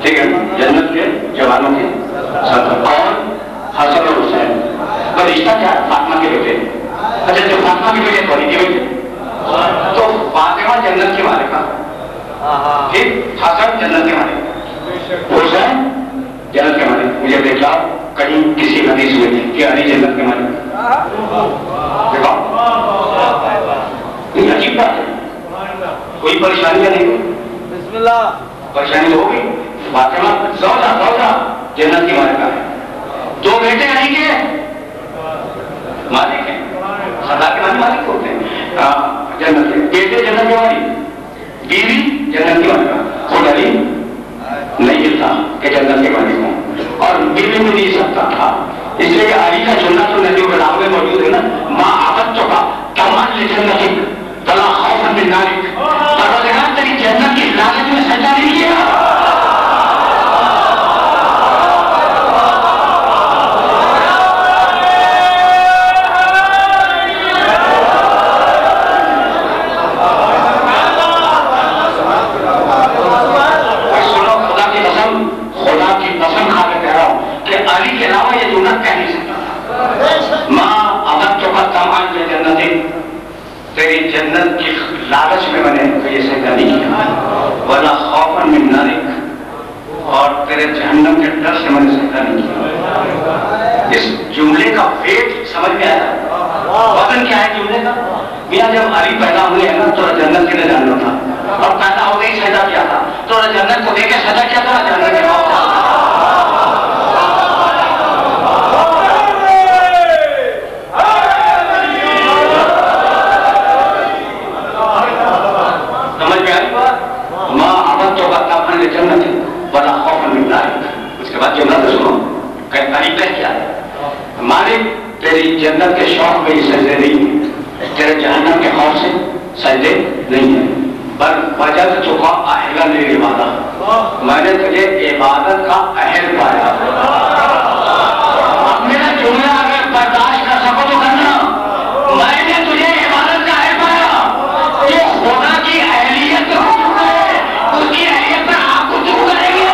ٹھیک ہے. جنت کے جوانوں کے ساتھ حسن اور حسین کا رشتہ کیا ہے؟ فاطمہ کے بیٹے. اچھا جو فاطمہ کے بیٹے تو علی کے بیٹے, تو فاطمہ جنت کے مالک, ٹھیک, حسن جنت کے مالک, حسین جنت کے مالک. مجھے دیکھا کہیں کسی حدیث میں کہ علی جنت کے مالک, دیکھا یہ عجیب بات ہے. کوئی پریشانی نہیں ہوئی, بسم اللہ, پریشانی ہوگی. فاطمہ زوجہ جنت کی مالکہ ہے. دو بیٹے علی کے مالک ہیں, خدا کے مالک ہوتے ہیں جنت کے. بیٹے جنت کے مالک, بیوی جنت کی مالکہ. خود علی نہیں تھا کہ جنت کے مالک ہوں, اور بیوی میں نہیں سکتا تھا, اس لیے کہ علی کا چننا تو ندیوں کے نام میں موجود ہے نا. ماں عادت چکا کمان لے جنت بلا خوف من نارک, پروردگار تیری جنت کی لعنت میں سجدہ نہیں کیا. علی کے علاوہ یہ جنت کہہ نہیں سکتا. ماں عادت چکا کمان لے جنت, تیری جنت کی لالچ میں میں نے یہ سجدہ نہیں کیا. ولا خوفا من نارک, اور تیرے جہنم کے ڈر سے میں نے سجدہ نہیں کیا. اس جملے کا ویٹ سمجھ میں آیا, وزن کیا ہے جملے کا. میاں جب علی پیدا ہوئے ہیں نا تو جنت کے لیے جاننا تھا, اور پیدا ہوتے ہی سجدہ کیا تھا, تو جنت کو دیکھ کے سجدہ کیا تھا, جنت کے خوف تھا. جنت بڑا خوف من نارک. اس کے بعد جملہ تو سنو, طریقہ کیا ہے. مالک تیری جنت کے شوق میں یہ سجدے نہیں, تیرے جہنم کے خوف سے سجدے نہیں ہیں, بل وجد چکا اہلا للعبادہ, میں نے تجھے عبادت کا اہل پایا. اب میرا جملہ اگر برداشت کر سکو تو کرنا, میں نے تجھے عبادت کا اہل پایا. جو خدا کی اہلیت ہو ہے اس کی اہلیت پر آپ کو دور کریں گے.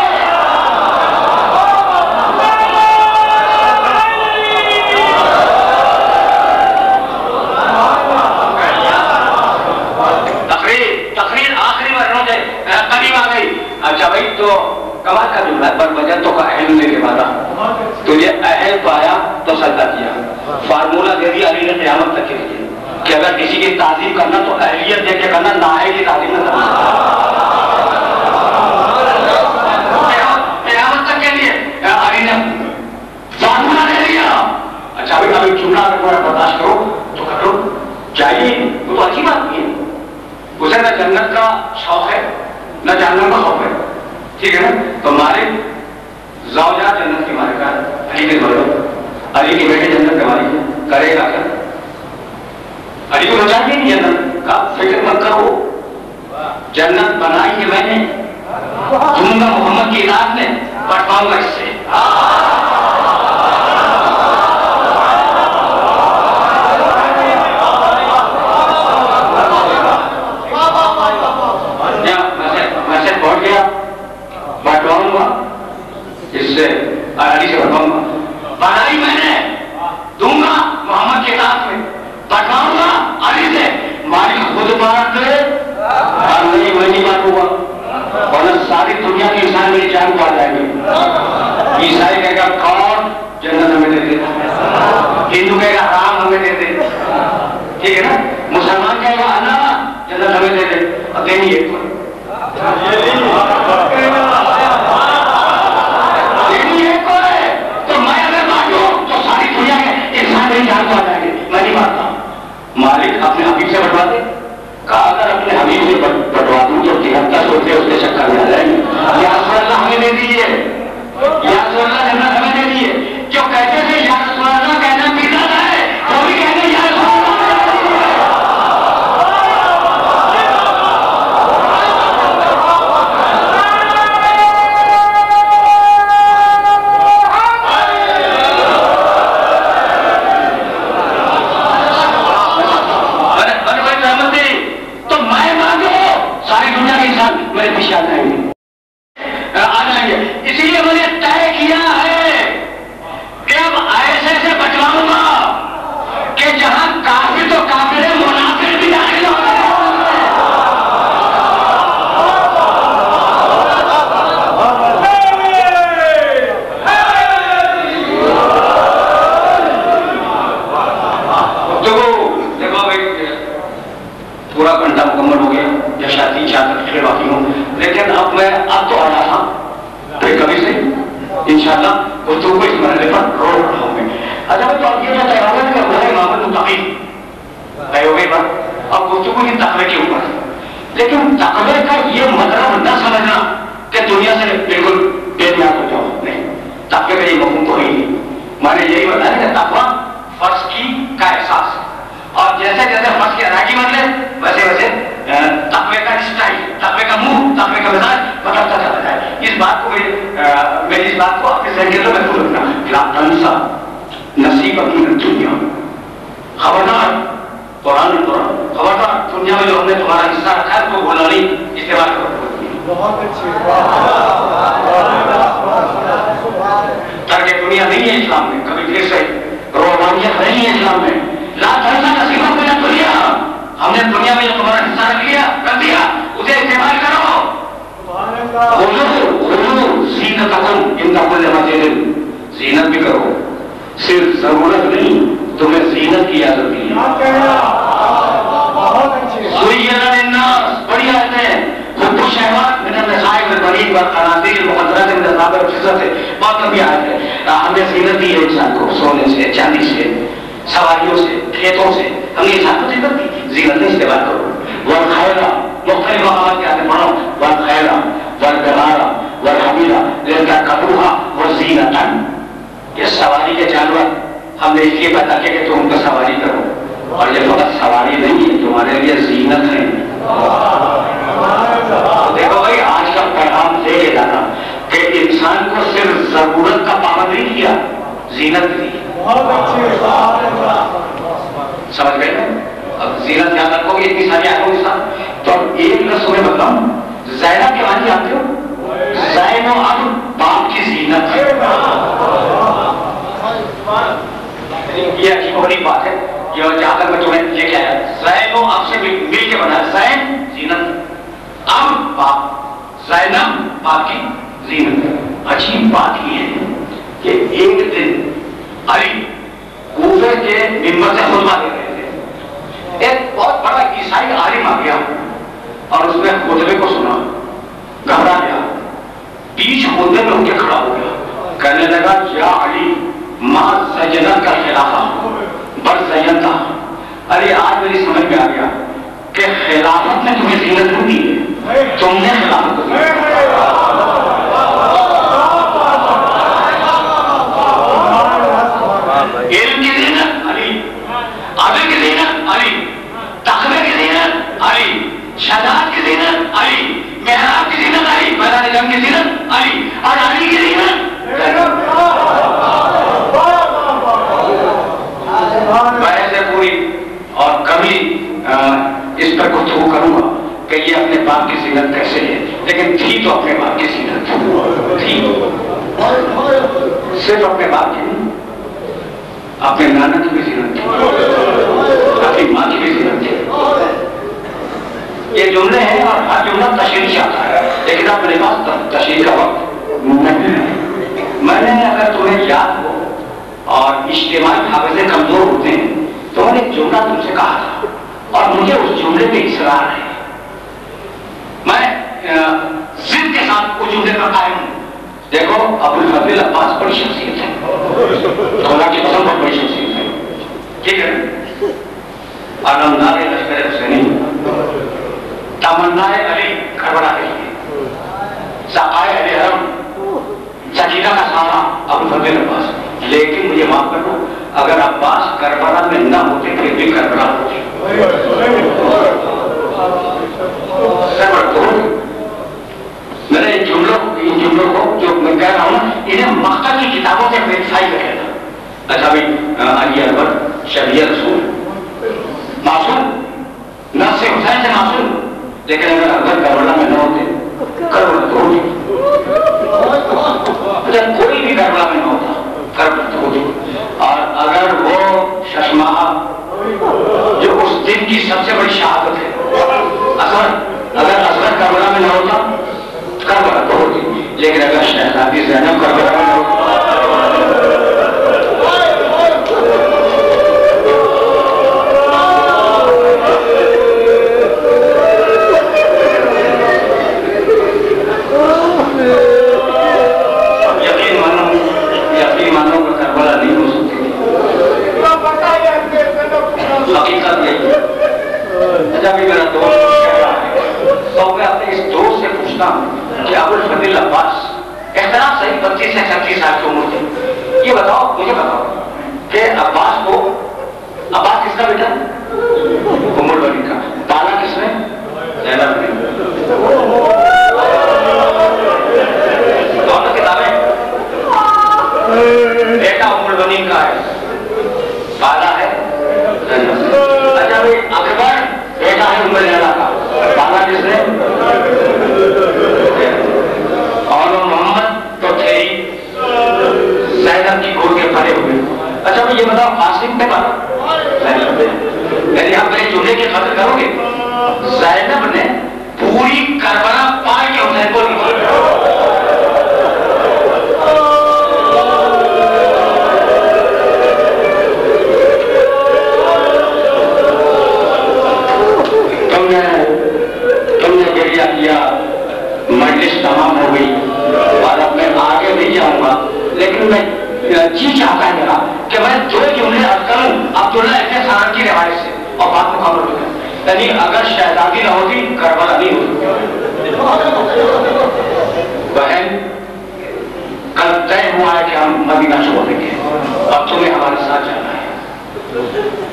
تقریر آخری مرحلوں سے قریب آ گئی. اچھا بھائی تو کمال کا جملہ ہے, پر وجہ تو کا اہل نے کے بعد تجھے اہل پایا تو سجدہ کیا. فارمولہ دے دیا علی نے قیامت تک کے لیے کہ اگر کسی کی تعظیم کرنا تو اہلیت دیکھ کے کرنا, نہ کی تعظیم نہ کرنا. قیامت تک کے لیے علی نے فارمولہ دے دیا. اچھا بھائی ابھی جملہ اگر تھوڑا برداشت کرو تو کرو, چاہیے وہ تو اچھی بات نہیں ہے. اسے نہ جنت کا شوق ہے نہ جہنم کا خوف ہے, ٹھیک ہے نا. تو مالک زوجہ جنت کی مالکہ ہے, علی کے مالک, علی کے بیٹے جنت کے مالک ہے. کرے گا کیا, علی کو بچا کے نہیں جنت کا فکر مت کرو. جنت بنائی ہے میں نے, دوں گا محمد کی اطاعت میں, بٹواؤں گا اس سے. پہنچ گیا, بٹواؤں گا اس سے, علی سے بٹواؤں گا. بنائی میں نے, دوں گا محمد کے اطاعت میں, بٹواؤں گا علی سے. مالک خود بات دے اور نہیں میں نہیں بات ہوا, ورنہ ساری دنیا کے انسان میری جان کو آ جائیں گے. عیسائی کہے گا کون جنت ہمیں دے دے, ہندو کہے گا رام ہمیں دے دے, ٹھیک ہے نا. مسلمان کہے گا اللہ جنت ہمیں دے دے. اب دینی ایک کو تو میں اگر بانٹوں تو ساری دنیا کے انسان میری جان کو آ جائیں گے, میں نہیں بانٹتا. مالک اپنے حبیب سے بٹوا دے, کہا اگر اپنے حبیب سے بٹوا دوں تو 73 ہوتے اس کے چکر میں آ جائیں گے. یا رسول اللہ ہمیں دے دیجیے, یا رسول اللہ جنت ہمیں دے دیجیے. جو کہتے تھے یا رسول اللہ کہنا پیتا ہے, وہ بھی کہتے یا رسول اللہ. میرے پیچھے آ جائیں گے, اسی لیے میں نے طے کیا بتایا کہ تقویٰ فرض کی کا احساس ہے، اور جیسے جیسے فرض کی ادائیگی بدلے ویسے ویسے تقوی کا اسٹائل، تقوی کا منہ، تقوی کا مزاج بدلتا چلا جائے۔ اس بات کو میری اس بات کو آپ کے ذہن کے اندر محفوظ رکھنا، لا تنسا نصیبک من الدنیا، خبردار قرآن خبردار دنیا میں جو ہم نے تمہارا حصہ رکھا ہے تو بھولا نہیں، استعمال کرو۔ بہت اچھی ترک دنیا نہیں ہے اسلام میں، کبھی پھر سے روحانیت نہیں ہے اسلام میں۔ لا تنسا نصیبک من الدنیا، ہم نے دنیا میں جو تمہارا حصہ رکھ لیا کر دیا اسے استعمال کرو۔ خذوا زینتکم عند کل مسجد، زینت بھی کرو، صرف ضرورت نہیں تمہیں زینت کی اجازت دی ہے۔ زین للناس، بڑی آیت ہے، حب الشہوات من النساء والبنین والقناطیر المقنطرۃ من الذهب والفضة، بہت لمبی آیت ہے۔ ہم نے زینت دی ہے انسان کو، سونے سے، چاندی سے، سواریوں سے، کھیتوں سے، ہم نے انسان کو زینت دی، زینت نہیں استعمال کرو۔ والخیل، مختلف مقامات کے آتے پڑھو، والخیل والبغال والحمیر لترکبوها وزینۃ، یہ سواری کے جانور ہم نے اس لیے پیدا کیا کہ تم ان کا سواری کرو، اور یہ فقط سواری نہیں ہے، تمہارے لیے زینت ہے۔ دیکھو بھائی، آج کا پیغام دے کے جانا کہ انسان کو صرف ضرورت کا پابند نہیں کیا، زینت دی۔ سمجھ گئے؟ اب زینت یاد رکھو گے، اتنی ساری آئے ہو انسان تو اب ایک لفظ میں بتاؤں، زینب کے معنی جانتے ہو؟ زین و اب باپ کی زینت ہے۔ یہ عجیب و غریب بات ہے، جہاں تک میں تمہیں لے کے آیا، زین و اب سے مل کے بنا، زین زینت، اب باپ، زینب باپ کی زینت۔ عجیب بات یہ ہے کہ ایک دن علی کوفے کے منبر سے خطبہ دے رہے تھے، ایک بہت بڑا عیسائی عالم آ گیا اور اس نے خطبے کو سنا، گھبرا گیا، بیچ خطبے میں اٹھ کے کھڑا ہو گیا، کہنے لگا یا علی ما زینت کا خلافہ بل زینتہ، ارے آج میری سمجھ میں آ گیا کہ خلافت نے تمہیں زینت نہیں دی ہے، تم نے خلافت کو دی۔ علم کی زینت علی، عدل کی زینت علی، تقوی کی زینت علی، شجاعت کی زینت علی، محراب کی زینت علی، میدان جنگ کی زینت علی، اور علی کی زینت ویسے پوری اور کبھی اس پر گفتگو کروں گا کہ یہ اپنے باپ کی زینت کیسے ہے، لیکن تھی تو اپنے باپ کی زینت تھی، صرف اپنے باپ کی نہیں، اپنے نانا کی بھی زینت تھی، اپنی ماں کی بھی زینت تھی۔ یہ جملے ہیں اور ہر جملہ تشریح چاہتا ہے، لیکن اب میرے پاس تشریح کا وقت نہیں ہے۔ میں نے اگر تمہیں یاد ہو اور اجتماعی حافظے کمزور ہوتے ہیں تو میں نے ایک جملہ تم سے کہا تھا اور مجھے اس جملے پہ اصرار ہے، میں ضد کے ساتھ اس جملے پر قائم ہوں۔ دیکھو ابو الفضل عباس بڑی شخصیت ہے، خدا کی قسم بہت بڑی شخصیت ہے، ٹھیک ہے، علمدار لشکر حسینی، تمنا علی کربلا کے لیے، سقائے علی حرم، سکینہ کا سامنا ابو الفضل عباس۔ لیکن مجھے معاف کر دو، اگر عباس کربلا میں نہ ہوتے پھر بھی کربلا ہوتی۔ میں نے ان جملوں کو جو میں کہہ رہا ہوں انہیں مقتل کی کتابوں سے ویریفائی کرے گا۔ اچھا بھائی، علی اکبر شبیہ رسول معصوم، نفس حسین سے معصوم، لیکن اگر اکبر کربلا میں نہ ہوتے کربلا تو ہوتی، کوئی بھی کربلا میں نہ ہوتا کربلا تو ہوتی۔ اور اگر وہ ششماہ جو اس دن کی سب سے بڑی شہادت ہے، اگر اصغر کربلا میں نہ ہوتا کربلا تو ہوتی، لیکن اگر شہزادی زینب کربلا میں نہ ہوتی قاسم پہ مارا زینب نے. یعنی آپ میرے جملے کی قدر کرو گے, زینب نے پوری کربلا پا کے حسین کو نہیں مارا. تم نے گریہ کیا, مجلس تمام ہو گئی, اور اب میں آگے نہیں جاؤں گا, لیکن میں جی چاہتا ہے میرا کہ میں جو جملے عرض کروں عبداللہ ابن سلام کی روایت سے, اور بات مکمل ہو گئی. یعنی اگر شہزادی نہ ہوتی کربلا نہیں ہوتی. بہن کل طے ہوا ہے کہ ہم مدینہ چھوڑ دیں گے, اب تمہیں ہمارے ساتھ جانا ہے.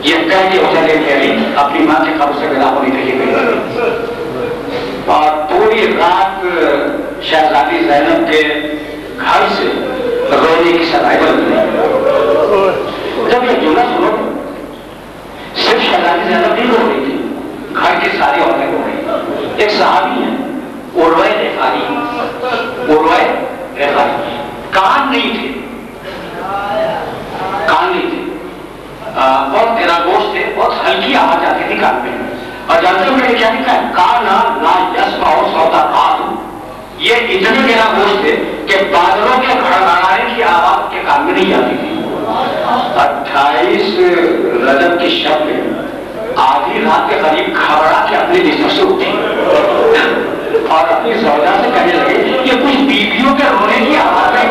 یہ کہہ کے حسین علی اپنی ماں کے قبر سے ودا ہونے کے لیے گئی, اور پوری رات شہزادی زینب کے گھر سے رونے کی صدائیں بلند رہی. جب یہ جملہ سنو, صرف شہزادی زینب نہیں رو رہی تھی, گھر کی ساری عورتیں رو رہی. ایک صحابی ہے عروہ غفاری, کان نہیں تھے, کان نہیں تھے, بہت تیرا گوشت تھے, بہت ہلکی آواز آتی تھی کان میں. اور جانتے ہو میں نے کیا لکھا ہے, کانا لا یسمع صوت القادم. یہ اتنے میرا گوشت تھے کہ بادلوں کے گھڑگھڑانے کی آواز کے کان میں نہیں آتی تھی. 28 رجب کی شب میں آدھی رات کے قریب گھبرا کے اپنے بستر سے اٹھی اور اپنی زوجہ سے کہنے لگے کہ کچھ بیویوں کے رونے کی آواز نہیں.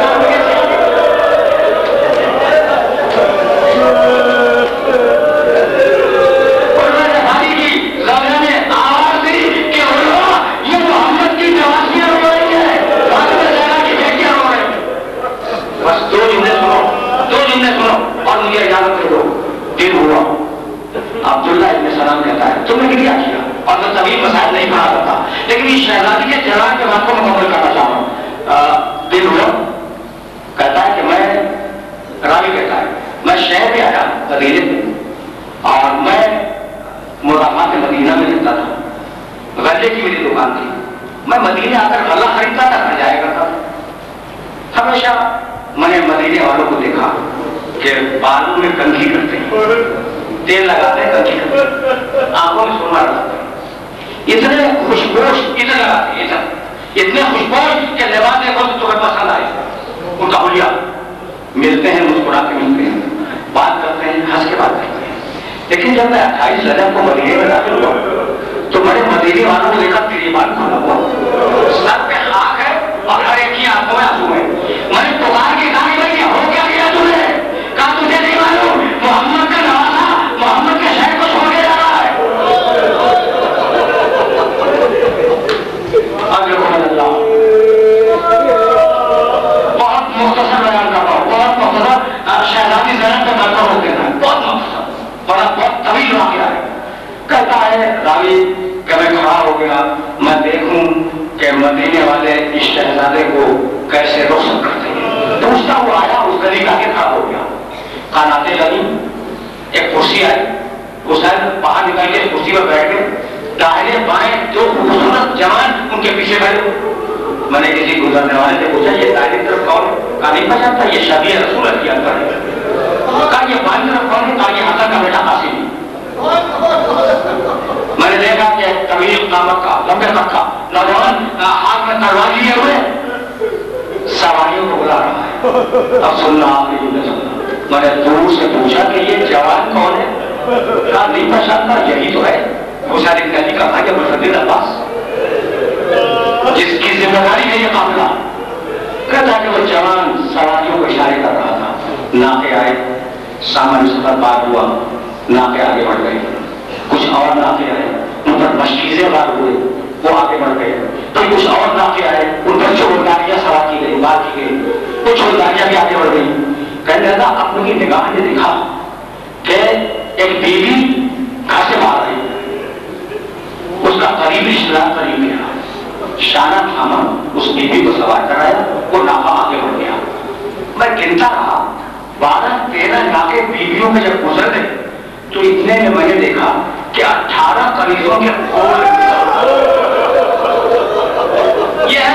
عبداللہ ابن سلام کہتا ہے تم نے کیا کیا, اور میں طویل مسائل نہیں پڑھا سکتا, لیکن اس شہزادی کے جلال کے بات کو مکمل کرنا چاہ رہا ہوں. دن ہوا, کہتا ہے کہ میں راوی کہتا ہے میں شہر میں آیا مدینے میں, اور میں مضافات مدینہ میں رہتا تھا, غلے کی میری دکان تھی, میں مدینے آ کر غلہ خریدتا تھا, گھر جایا کرتا تھا. ہمیشہ میں نے مدینے والوں کو دیکھا کہ بالوں میں کنگھی کرتے ہیں, تیل لگاتے ہیں, کنگھی کرتے ہیں, آنکھوں میں سرما لگاتے ہیں, اتنے خوشبوش ادھر لگاتے ہیں, اتنے خوشبوش کہ لباس دیکھو تو تمہیں پسند آئے. ان کا حلیہ ملتے ہیں, مسکرا کے ملتے ہیں, بات کرتے ہیں, ہنس کے بات کرتے ہیں. لیکن جب میں 28 رجب کو مدینے میں داخل ہوا تو میں نے مدینے والوں کو دیکھا تیریبان کھولا ہوا, سر پہ خاک ہے اور ہر ایک کی آنکھوں میں آنسو ہے. میں نے پکار کے کہا بھائی ہو کیا گیا تمہیں, کہا تجھے نہیں معلوم محمد کا نوازا محمد کے شہر کو چھوڑ کے جا رہا ہے. بہت مختصر بیان کرتا ہوں, بہت مختصر. شہزادی زینب کا مرکب ہو گیا ہے, بہت مختصر, بہت طویل واقعہ ہے. کہتا ہے راوی کہ میں کھڑا ہو گیا, میں دیکھوں کہ مدینے والے اس شہزادے کو کیسے روشن کرتے ہیں. پوچھتا ہوا آیا, اس گلی کا کے کھڑا ہو گیا, کاناتے لگی, ایک کرسی آئی, حسین باہر نکل کے کرسی پر بیٹھ گئے, دائیں بائیں دو خوبصورت جوان ان کے پیچھے بیٹھے. میں نے کسی گزرنے والے سے پوچھا یہ دائیں طرف کون ہے, کہا نہیں پہچانتا, یہ شبیہ رسول اللہ اکبر ہے. کہا یہ بائیں طرف کون ہے, کہا یہ حسن کا بیٹا قاسم. میں نے دیکھا کہ طویل قامت کا, لمبے قد کا نوجوان ہاتھ میں تلوار لیے ہوئے سواریوں کو بلا رہا ہے. اب سننا آپ نے جملے سننا. میں نے دور سے پوچھا کہ یہ جوان کون ہے, کہا نہیں پہچانتا, یہی تو ہے حسین ابن علی کا بھائی ابو الفضل عباس, جس کی ذمہ داری ہے یہ قافلہ. کہتا کہ وہ جوان سواریوں کو اشارے کر رہا تھا. ناقے آئے, سامان سفر پار ہوا, ناقے آگے بڑھ گئے. کچھ اور ناقے آئے, ان پر مشکیزیں بار ہوئے, وہ آگے بڑھ گئے. پھر کچھ اور ناقے آئے, ان پر چوبنداریاں سوار کی گئی, بار کی گئی. کچھ چوبنداریاں بھی آگے بڑھ گئی. کہنے لگا اپنی نگاہ نے دیکھا کہ ایک بیوی گھر سے باہر آئی, اس کا قریبی رشتہ دار قریب گیا, شانہ تھاما, اس بیوی کو سوار کرایا, وہ ناقہ آگے بڑھ گیا. میں گنتا رہا, 12-13 ناقے بیویوں میں جب گزر گئے تو اتنے میں نے دیکھا کہ 18 قریبوں کے یہ ہے